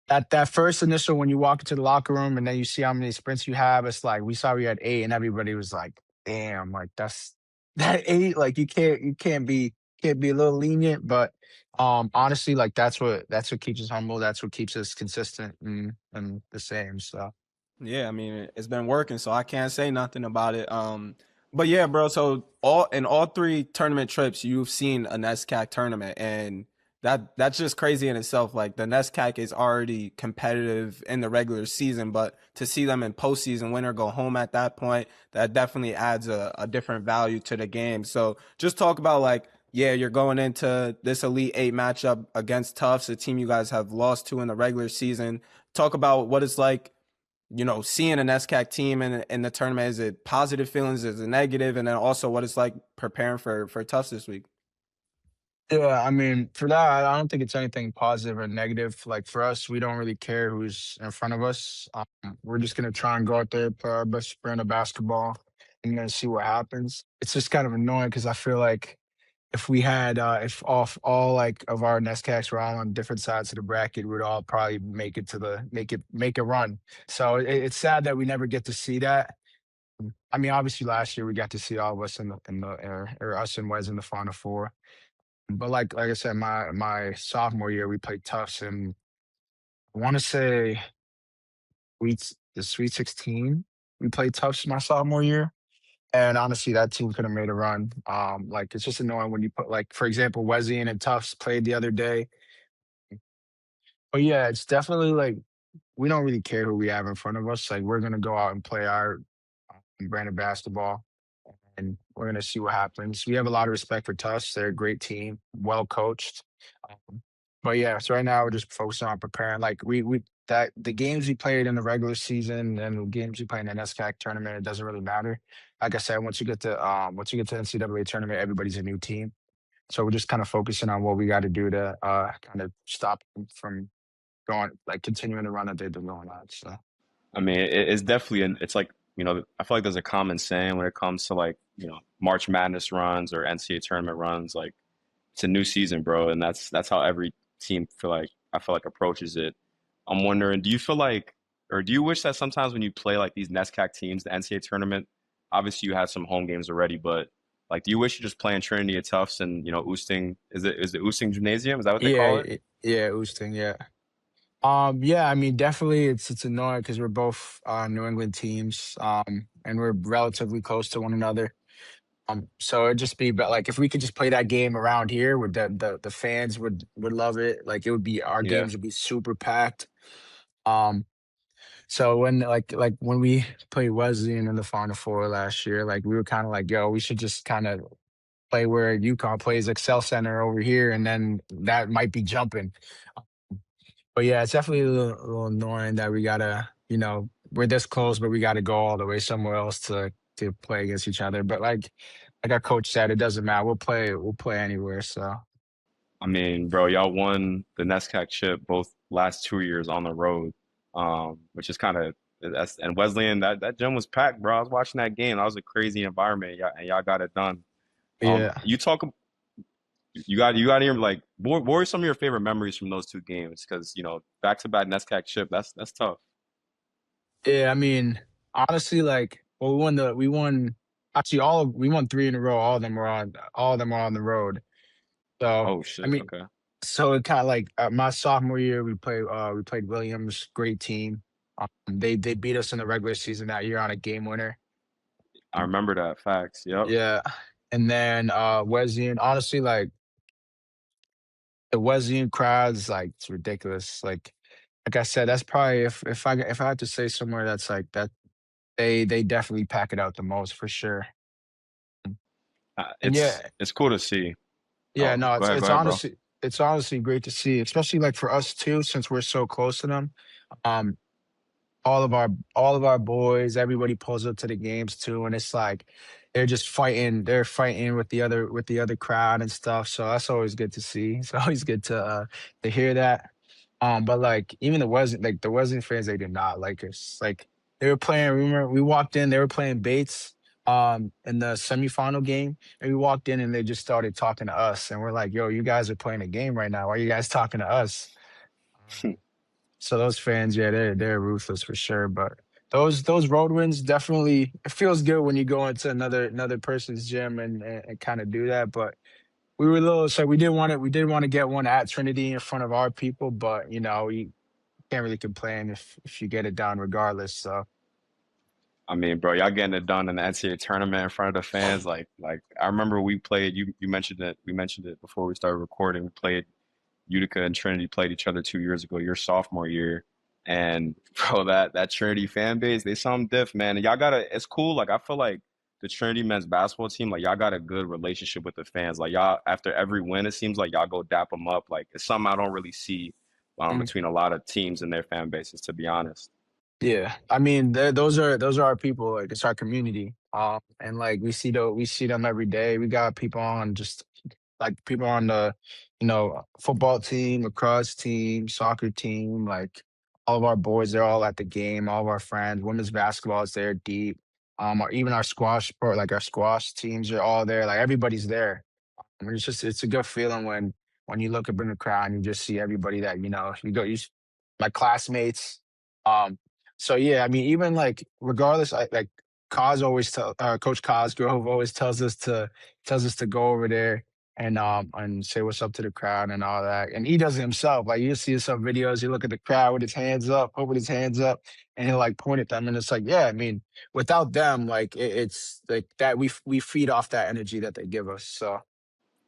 that first initial when you walk into the locker room and then you see how many sprints you have, it's like we saw we had 8 and everybody was like, damn, like that's that 8, like you can't be a little lenient, but honestly, like that's what keeps us humble, that's what keeps us consistent and the same. So Yeah, I mean, it's been working, so I can't say nothing about it. But yeah, bro. So all three tournament trips, you've seen a NESCAC tournament, and that's just crazy in itself. Like the NESCAC is already competitive in the regular season, but to see them in postseason, win or go home at that point, that definitely adds a different value to the game. So just talk about like, yeah, you're going into this Elite Eight matchup against Tufts, a team you guys have lost to in the regular season. Talk about what it's like, seeing an NESCAC team in the tournament. Is it positive feelings? Is it negative? And then also what it's like preparing for Tufts this week. yeah, I mean, for that, I don't think it's anything positive or negative. Like for us, we don't really care who's in front of us. We're just gonna try and go out there, play our best brand of basketball, and then see what happens. It's just kind of annoying because I feel like if all like of our NESCACs were all on different sides of the bracket, we'd all probably make a run. So it's sad that we never get to see that. I mean, obviously last year we got to see all of us or us and Wes in the Final Four. But like I said, my sophomore year we played Tufts, and I want to say the Sweet 16. We played Tufts my sophomore year, and honestly, that team could have made a run. Like it's just annoying when you put like for example, Wesleyan and Tufts played the other day. But yeah, it's definitely like we don't really care who we have in front of us. Like we're gonna go out and play our brand of basketball, and we're gonna see what happens. We have a lot of respect for Tufts. They're a great team, well coached. Um, but yeah, so right now we're just focusing on preparing. Like we that the games we played in the regular season and the games we play in the NESCAC tournament, it doesn't really matter. Like I said, once you get to NCAA tournament, everybody's a new team. So we're just kind of focusing on what we got to do to kind of stop them from going like continuing the run that they've been going on. So I mean, it's definitely it's like, I feel like there's a common saying when it comes to like, March Madness runs or NCAA tournament runs, like it's a new season, bro, and that's how every team I feel like approaches it. I'm wondering, do you feel like, or do you wish that sometimes when you play like these NESCAC teams, the NCAA tournament, obviously you had some home games already, but like, do you wish you just playing Trinity at Tufts and Oosting? Is it Oosting Gymnasium? Is that what they call it? yeah, Oosting, yeah. Yeah, I mean, definitely it's annoying because we're both New England teams, and we're relatively close to one another. So it'd just be, but like if we could just play that game around here, would the fans would love it. Like it would be our Yeah. games would be super packed. Um, so when when we played Wesleyan in the Final Four last year, like we were kind of like, yo, we should just kind of play where UConn plays Excel Center over here, and then that might be jumping. But yeah, it's definitely a little annoying that we gotta, we're this close, but we gotta go all the way somewhere else to play against each other. But like our coach said, it doesn't matter. We'll play anywhere. So I mean, bro, y'all won the NESCAC chip both last 2 years on the road, which is kind of that's and Wesleyan that gym was packed, bro. I was watching that game. That was a crazy environment, and y'all got it done. yeah. You talk, you got here like what are some of your favorite memories from those two games? Because back to back NESCAC chip, that's tough. Yeah, I mean. Honestly, like, well, we won actually we won 3 in a row. All of them were on the road. So, Oh I shit. mean, Okay. so it kind of like my sophomore year, we played Williams, great team. They beat us in the regular season that year on a game winner. I remember that. Facts. Yep. Yeah. And then Wesleyan, honestly, like the Wesleyan crowds, like it's ridiculous. Like I said, that's probably if I had to say somewhere that's like that, they definitely pack it out the most for sure. And yeah, It's cool to see. yeah, Oh, no, go ahead, bro. it's honestly great to see, especially like for us too, since we're so close to them. Um, all of our boys, everybody pulls up to the games too, and it's like they're fighting with the other crowd and stuff. So that's always good to see. It's always good to hear that. But like even the Wesleyan fans, they did not like us. Like they were playing, remember we walked in, they were playing Bates in the semifinal game, and we walked in and they just started talking to us, and we're like, yo, you guys are playing a game right now. Why are you guys talking to us? So those fans, yeah, they're ruthless for sure. But those road wins definitely, it feels good when you go into another person's gym and kind of do that. But we were a little so we did want to get one at Trinity in front of our people, but you know, you can't really complain if you get it done regardless. So I mean, bro, y'all getting it done in the NCAA tournament in front of the fans. Like I remember we played. You mentioned it. We mentioned it before we started recording. We played Utica and Trinity played each other 2 years ago, your sophomore year. And bro, that Trinity fan base, they something diff, man. And y'all got a it's cool. Like I feel like the Trinity men's basketball team, like y'all got a good relationship with the fans. Like y'all, after every win, it seems like y'all go dap them up. Like it's something I don't really see mm, between a lot of teams and their fan bases, to be honest. yeah, I mean, those are our people. Like it's our community. And like we see them every day. We got people on just like people on the, you know, football team, lacrosse team, soccer team, like all of our boys, they're all at the game, all of our friends. Women's basketball is there deep. Or even our squash sport, like our squash teams are all there. Like everybody's there. I mean, it's a good feeling when you look up in the crowd and you just see everybody that, you know, my classmates. Um, so yeah, I mean, even like regardless, like Coach Cosgrove always tells us to go over there and say what's up to the crowd and all that. And he does it himself. Like you see some videos, you look at the crowd with his hands up, open his hands up, and he'll like point at them. And it's like, yeah, I mean, without them, like it's like that we feed off that energy that they give us. So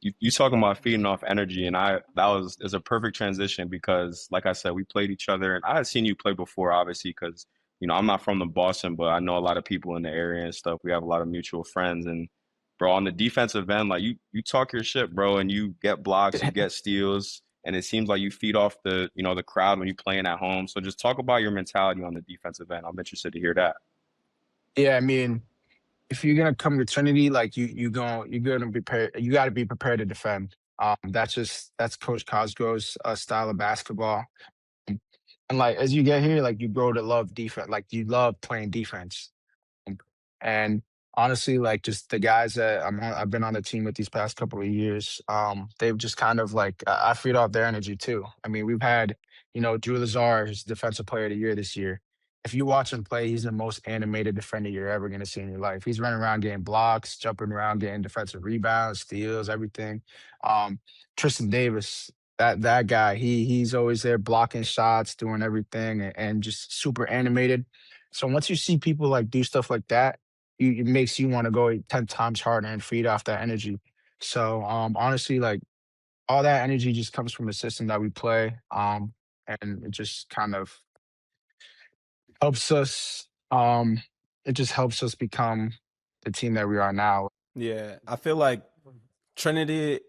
You talking about feeding off energy, and I that was is a perfect transition because, like I said, we played each other, and I had seen you play before, obviously, because I'm not from the Boston, but I know a lot of people in the area and stuff. We have a lot of mutual friends, and bro, on the defensive end, like you talk your shit, bro, and you get blocks, you get steals, and it seems like you feed off the crowd when you playing at home. So just talk about your mentality on the defensive end. I'm interested to hear that. yeah, I mean, if you're gonna come to Trinity, like you're gonna be prepared. You got to be prepared to defend. That's Coach Cosgrove's style of basketball. And like as you get here, like you grow to love defense. Like you love playing defense. And honestly, like just the guys that I've been on the team with these past couple of years, they've just kind of like I feed off their energy too. I mean, we've had, you know, Drew Lazar is Defensive Player of the Year this year. If you watch him play, he's the most animated defender you're ever going to see in your life. He's running around getting blocks, jumping around getting defensive rebounds, steals, everything. Um, Tristan Davis, that guy, he's always there blocking shots, doing everything, and just super animated. So once you see people like do stuff like that, it makes you want to go 10 times harder and feed off that energy. So honestly, like all that energy just comes from the system that we play. And it just kind of helps us it just helps us become the team that we are now. Yeah, I feel like Trinity,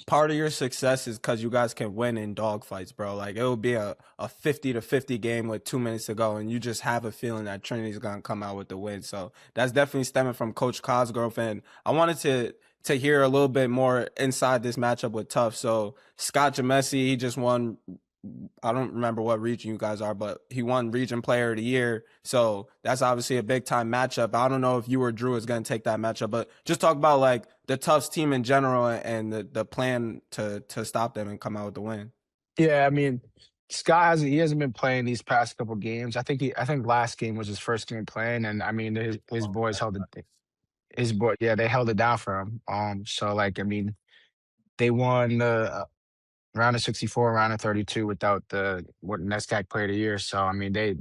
part of your success is because you guys can win in dogfights, bro. Like it will be a 50-50 game with 2 minutes to go, and you just have a feeling that Trinity's gonna come out with the win. So that's definitely stemming from Coach Cosgrove. And I wanted to hear a little bit more inside this matchup with Tufts. So Scott Jamesi, he just won. I don't remember what region you guys are, but he won Region Player of the Year. So that's obviously a big time matchup. I don't know if you or Drew is going to take that matchup, but just talk about like the Tufts team in general and the plan to stop them and come out with the win. Yeah, I mean, Scott hasn't been playing these past couple games. I think last game was his first game playing, and I mean his boys held it. His boy, yeah, they held it down for him. So like I mean, they won the round of 64, round of 32 without the what NESCAC Player of the Year. So I mean, they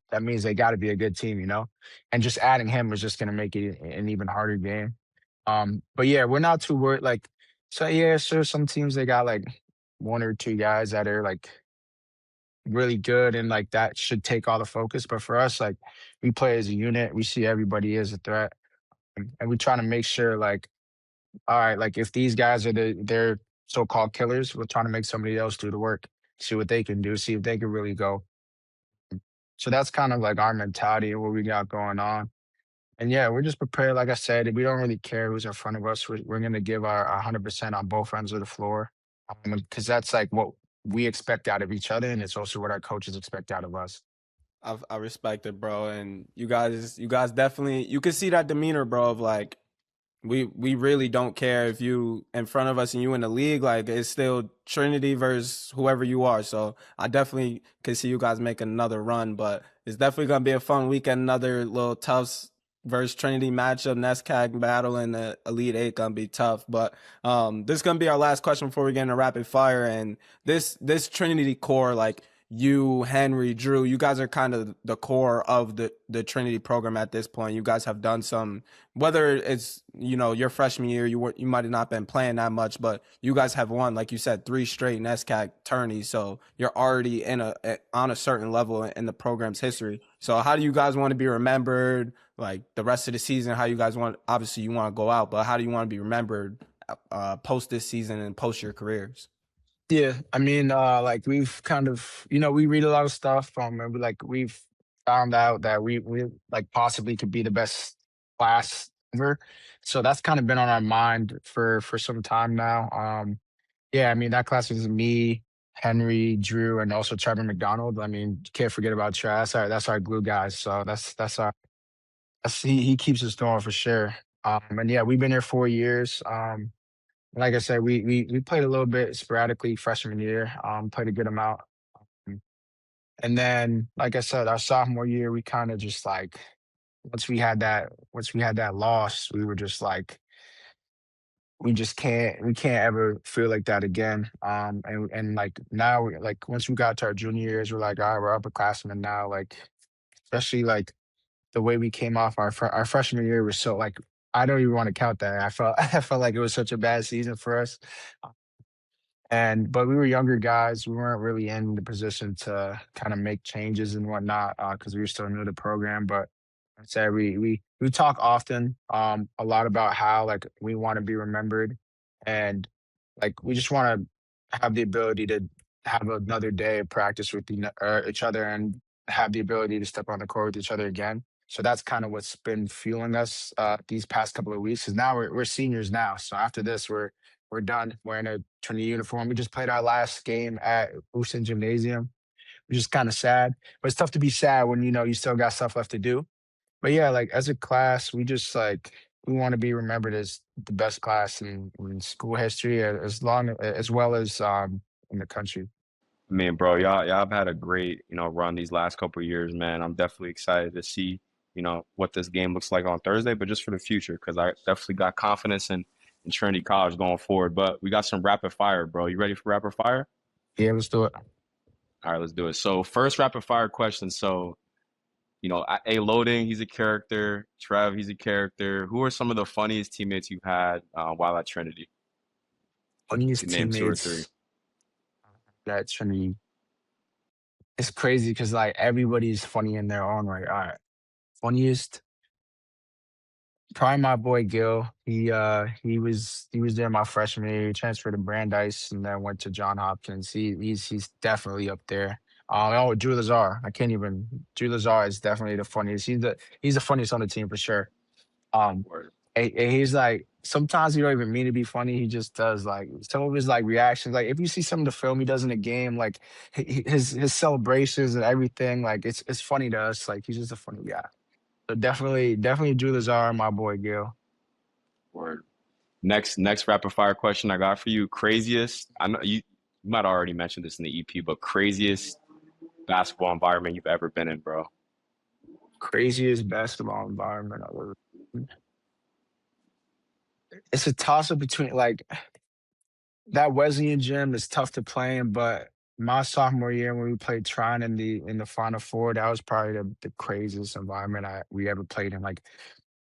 that means they got to be a good team, you know. And just adding him was just going to make it an even harder game. But yeah, we're not too worried. Like, so yeah, sure, some teams they got like one or two guys that are like really good and like that should take all the focus. But for us, like we play as a unit, we see everybody as a threat, and we try to make sure like, all right, like if these guys are they're so-called killers, we're trying to make somebody else do the work, see what they can do, see if they can really go. So that's kind of like our mentality and what we got going on. And yeah, we're just prepared. Like I said, we don't really care who's in front of us. We're going to give our 100% on both ends of the floor because that's like what we expect out of each other. And it's also what our coaches expect out of us. I respect it, bro. And you guys definitely, you can see that demeanor, bro, of like, we really don't care if you in front of us and you in the league. Like it's still Trinity versus whoever you are. So I definitely can see you guys making another run, but it's definitely gonna be a fun weekend. Another little Tufts versus Trinity matchup, NESCAC battle in the Elite Eight gonna be tough. But this is gonna be our last question before we get into rapid fire. And this Trinity core, like you, Henry, Drew, you guys are kind of the core of the Trinity program at this point. You guys have done some, whether it's your freshman year, you might have not been playing that much, but you guys have won, like you said, 3 straight NESCAC tourneys. So you're already on a certain level in the program's history. So how do you guys want to be remembered? Like the rest of the season, how you guys want? Obviously, you want to go out, but how do you want to be remembered post this season and post your careers? Yeah, I mean, like we've kind of, we read a lot of stuff and like we've found out that we like possibly could be the best class ever. So that's kind of been on our mind for some time now. Yeah, I mean that class is me, Henry, Drew, and also Trevor McDonald. I mean, you can't forget about Trey. That's our glue guys. So he keeps us going for sure. And yeah, we've been here 4 years. Like I said, we played a little bit sporadically freshman year. Played a good amount, um, and then like I said, our sophomore year, we kind of just like once we had that loss, we were just like we can't ever feel like that again. And like now, like once we got to our junior years, we're like, all right, we're upperclassmen now. Like especially like the way we came off our freshman year was so like I don't even want to count that. I felt like it was such a bad season for us. And but we were younger guys. We weren't really in the position to kind of make changes and whatnot because we were still new to the program. But I said we talk often, a lot about how like we want to be remembered, and like we just want to have the ability to have another day of practice with each other and have the ability to step on the court with each other again. So that's kind of what's been fueling us these past couple of weeks. Because now we're seniors now. So after this, we're done wearing a Trinity uniform. We just played our last game at Houston Gymnasium, which is kind of sad. But it's tough to be sad when you still got stuff left to do. But yeah, like as a class, we just like we want to be remembered as the best class in school history, as well as in the country. I mean, bro, y'all have had a great, run these last couple of years, man. I'm definitely excited to see, what this game looks like on Thursday, but just for the future, because I definitely got confidence in Trinity College going forward. But we got some rapid fire, bro. You ready for rapid fire? Yeah, let's do it. All right, let's do it. So first rapid fire question. So, A Loading, he's a character. Trev, he's a character. Who are some of the funniest teammates you've had while at Trinity? You Funniest can name 2 or 3. teammates at Trinity. It's crazy because like everybody's funny in their own right. All right, funniest. Probably my boy Gil. He was there my freshman year. He transferred to Brandeis and then went to John Hopkins. He's definitely up there. Oh, Drew Lazar. I can't even. Drew Lazar is definitely the funniest. He's the funniest on the team for sure. Um, Word. and he's like sometimes he don't even mean to be funny. He just does like some of his like reactions. Like if you see some of the film he does in the game, like his celebrations and everything, like it's funny to us. Like he's just a funny guy. So definitely Drew Lazar, my boy Gil. Word. Next rapid fire question I got for you. Craziest. I know you you might have already mentioned this in the EP, but craziest basketball environment you've ever been in, bro. Craziest basketball environment I've ever. It's a toss up between like that Wesleyan gym is tough to play in, but my sophomore year when we played Trine in the Final Four, that was probably the craziest environment we ever played in. Like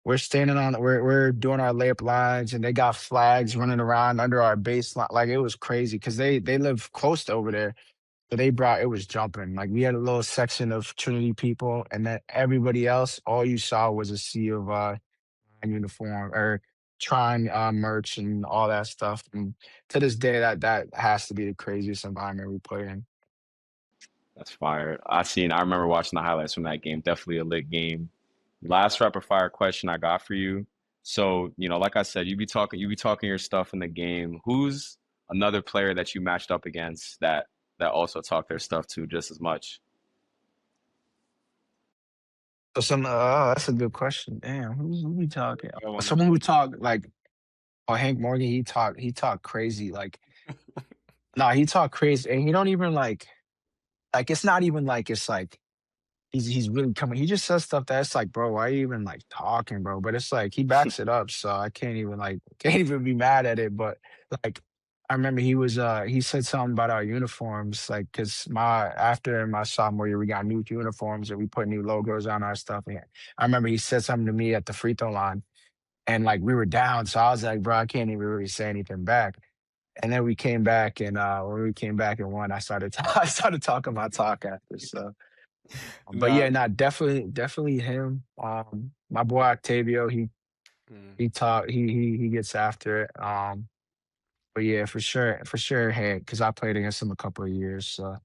we're standing on, we're doing our layup lines, and they got flags running around under our baseline. Like it was crazy because they live close to over there, so they brought it was jumping. Like we had a little section of Trinity people, and then everybody else, all you saw was a sea of uniform or trying merch and all that stuff. And to this day, that has to be the craziest environment we play in. That's fire. I remember watching the highlights from that game. Definitely a lit game. Last rapid fire question I got for you. So, like I said, you be talking your stuff in the game. Who's another player that you matched up against that also talked their stuff too just as much? So that's a good question. Damn, who we talking? I wonder. Someone who talk like Hank Morgan. He talked crazy. Like nah, he talked crazy, and he don't even like it's not even like it's like he's really coming. He just says stuff that's like, bro, why are you even like talking, bro? But it's like he backs it up, so I can't even can't even be mad at it. But like I remember he said something about our uniforms, like because my after my sophomore year we got new uniforms and we put new logos on our stuff. And I remember he said something to me at the free throw line, and like we were down, so I was like, bro, I can't even really say anything back. And then we came back, and when we came back and won, I started I started talking my talk after. So but Nah. yeah, not definitely him. My boy Octavio, Mm. he taught he gets after it. But yeah, for sure, Hank, because I played against him a couple of years. So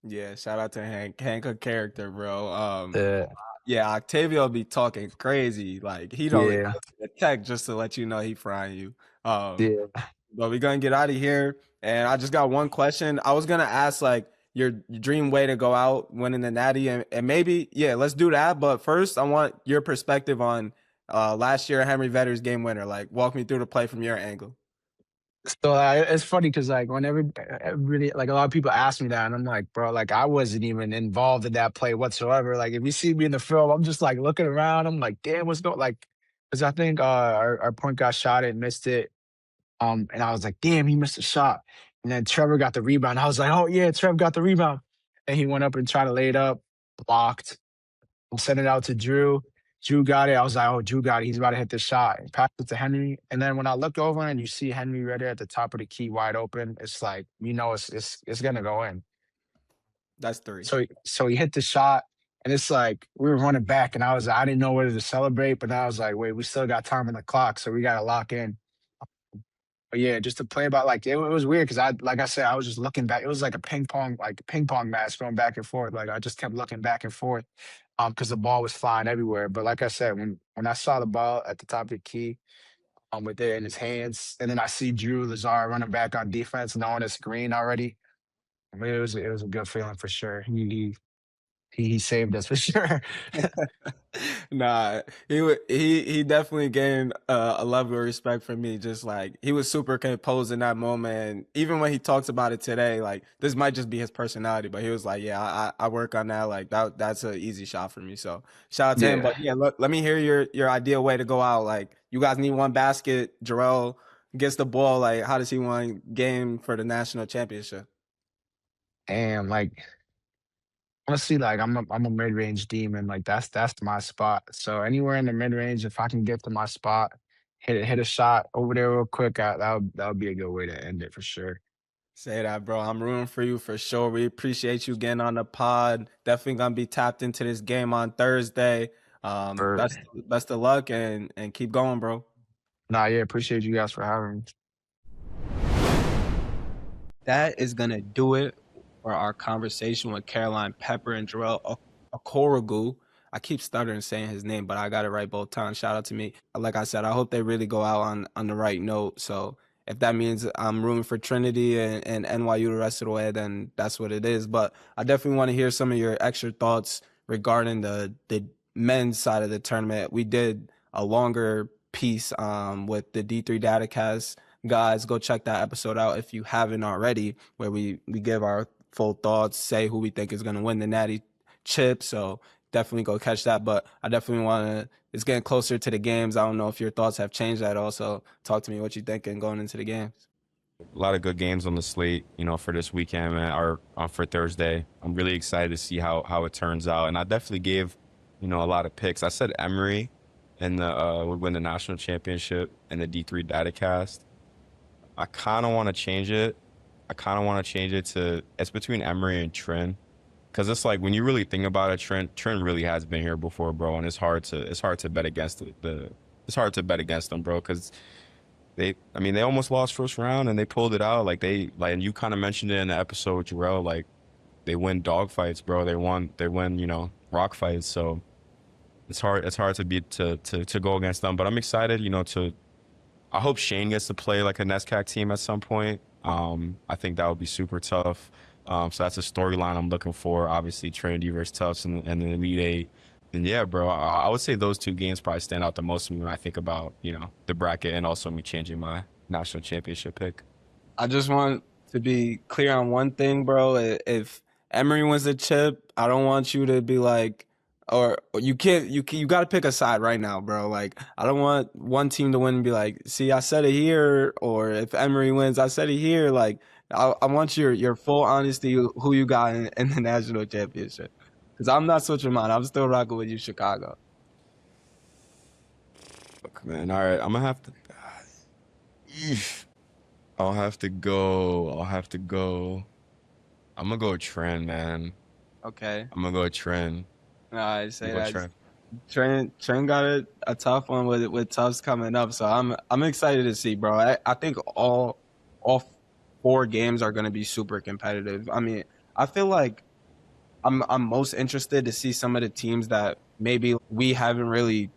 Yeah, shout out to Hank. Hank a character, bro. uh, Yeah, Octavio be talking crazy. Like he'll yeah, text just to let you know he frying you. Um, yeah. but we're gonna get out of here. And I just got one question. I was gonna ask like your dream way to go out winning the Natty, and maybe yeah, let's do that. But first, I want your perspective on last year Henry Vedder's game winner. Like, walk me through the play from your angle. So it's funny because like whenever really like a lot of people ask me that, and I'm like, bro, like I wasn't even involved in that play whatsoever. Like if you see me in the film, I'm just like looking around. I'm like, damn, what's going like? Because I think our point guard shot it, missed it. And I was like, damn, he missed a shot. And then Trevor got the rebound. I was like, oh yeah, Trevor got the rebound. And he went up and tried to lay it up, blocked. Sent it out to Drew. Drew got it. I was like, oh, Drew got it. He's about to hit the shot. And passed it to Henry. And then when I look over and you see Henry right there at the top of the key wide open, it's like, it's gonna go in. That's three. So he hit the shot. And it's like we were running back, and I didn't know whether to celebrate, but then I was like, wait, we still got time on the clock, so we gotta lock in. But yeah, just to play about like it was weird because like I said, I was just looking back. It was like a ping pong match going back and forth. Like I just kept looking back and forth, because the ball was flying everywhere. But like I said, when I saw the ball at the top of the key, with it in his hands, and then I see Drew Lazar running back on defense, knowing it's green already. I mean, it was a good feeling for sure. He saved us for sure. Nah, he definitely gained a level of respect from me. Just like he was super composed in that moment, and even when he talks about it today, like this might just be his personality, but he was like, "Yeah, I work on that. Like that's an easy shot for me." So shout out to him. Yeah. But yeah, let me hear your ideal way to go out. Like you guys need one basket. Jarrell gets the ball. Like how does he win game for the national championship? And like honestly, like I'm a mid range demon. Like that's my spot. So anywhere in the mid range, if I can get to my spot, hit a shot over there real quick, that would be a good way to end it for sure. Say that, bro. I'm rooting for you for sure. We appreciate you getting on the pod. Definitely gonna be tapped into this game on Thursday. For Best of luck and keep going, bro. Nah, yeah, appreciate you guys for having me. That is gonna do it for our conversation with Caroline Pepper and Jarrel Okorougo. I keep stuttering saying his name, but I got it right both times. Shout out to me. Like I said, I hope they really go out on the right note. So if that means I'm rooting for Trinity and NYU the rest of the way, then that's what it is. But I definitely want to hear some of your extra thoughts regarding the men's side of the tournament. We did a longer piece with the D3 Datacast guys, go check that episode out if you haven't already, where we give our full thoughts, say who we think is going to win the Natty chip. So definitely go catch that. But I definitely want to, it's getting closer to the games. I don't know if your thoughts have changed at all. So talk to me what you thinking going into the games. A lot of good games on the slate, for this weekend, man, or for Thursday. I'm really excited to see how it turns out. And I definitely gave, a lot of picks. I said Emory would win the national championship in the D3 datacast. I kind of want to change it. To, it's between Emory and Trin. Because it's like, when you really think about it, Trin really has been here before, bro. And it's hard to bet against it's hard to bet against them, bro, because they almost lost first round and they pulled it out. And you kind of mentioned it in the episode with Jarrell, like, they win dog fights, bro. They win, rock fights. So it's hard to go against them. But I'm excited, I hope Shane gets to play like a NESCAC team at some point. I think that would be super tough. So that's a storyline I'm looking for. Obviously, Trinity versus Tufts and the Elite Eight. And yeah, bro, I would say those two games probably stand out the most to me when I think about, the bracket and also me changing my national championship pick. I just want to be clear on one thing, bro. If Emory wins the chip, I don't want you to be like, or you got to pick a side right now, bro. Like, I don't want one team to win and be like, see, I said it here. Or if Emory wins, I said it here. Like, I want your full honesty, who you got in the national championship. Because I'm not switching mine. I'm still rocking with you, Chicago. Fuck, man. All right, I'm going to have to... I'll have to go. I'm going to go Trin, man. Okay. I'm going to go Trin. I say that. Trin got a tough one with Tufts coming up. So I'm excited to see, bro. I think all 4 games are going to be super competitive. I mean, I feel like I'm most interested to see some of the teams that maybe we haven't really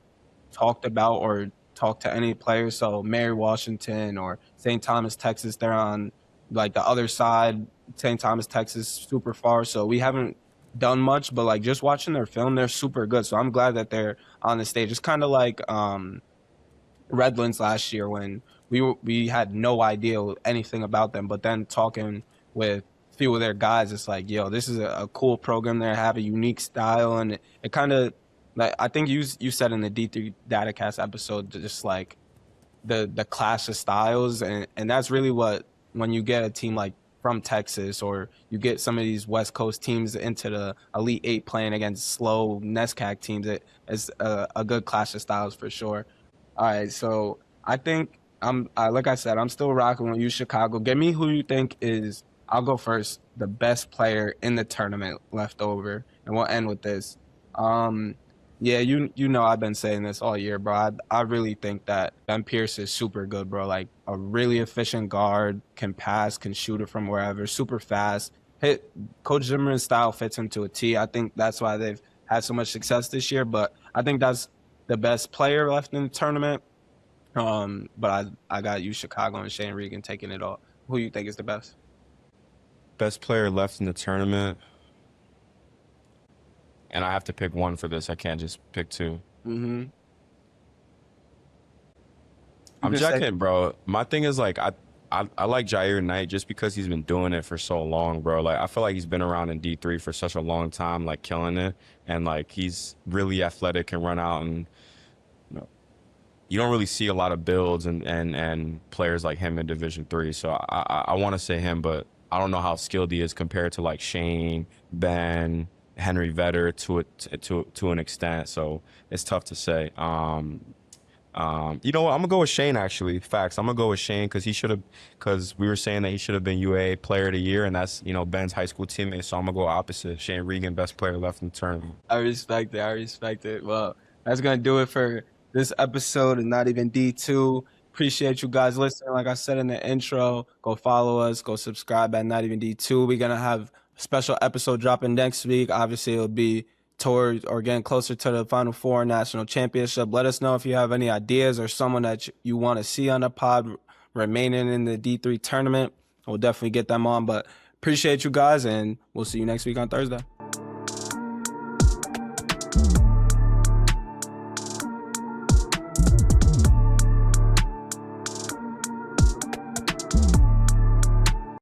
talked about or talked to any players. So Mary Washington or St. Thomas, Texas, they're on like the other side. St. Thomas, Texas, super far. So we haven't done much, but like just watching their film, they're super good. So I'm glad that they're on the stage. It's kind of like Redlands last year when we had no idea anything about them, but then talking with a few of their guys, it's like, yo, this is a cool program. They have a unique style, and it kind of, like, I think you said in the D3 Datacast episode, just like the clash of styles, and that's really what, when you get a team like from Texas, or you get some of these West Coast teams into the Elite Eight playing against slow NESCAC teams, it's a good clash of styles for sure. All right, so I think like I said, I'm still rocking with you, Chicago. Give me who you think is, I'll go first, the best player in the tournament left over, and we'll end with this. Yeah, you know I've been saying this all year, bro. I really think that Ben Pierce is super good, bro. Like, a really efficient guard, can pass, can shoot it from wherever, super fast. Coach Zimmerman's style fits him to a T. I think that's why they've had so much success this year, but I think that's the best player left in the tournament. But I got you, Chicago, and Shane Regan taking it all. Who you think is the best? Best player left in the tournament. And I have to pick one for this. I can't just pick two. Mm-hmm. I'm jacking, bro. My thing is, like, I like Jair Knight just because he's been doing it for so long, bro. Like, I feel like he's been around in D3 for such a long time, like, killing it. And, like, he's really athletic, can run out, and you don't really see a lot of builds and players like him in Division 3. So I want to say him, but I don't know how skilled he is compared to, like, Shane, Ben, Henry Vetter to an extent. So it's tough to say. You know what? I'm gonna go with Shane, actually. Facts. I'm gonna go with Shane because we were saying that he should have been UAA Player of the Year, and that's, Ben's high school teammate. So I'm gonna go opposite. Shane Regan, best player left in the tournament. I respect it. Well, that's gonna do it for this episode of Not Even D2. Appreciate you guys listening. Like I said in the intro, go follow us, go subscribe at Not Even D2. We're gonna have a special episode dropping next week. Obviously, it'll be towards or getting closer to the Final Four national championship. Let us know if you have any ideas or someone that you want to see on the pod remaining in the D3 tournament. We'll definitely get them on. But appreciate you guys, and we'll see you next week on Thursday.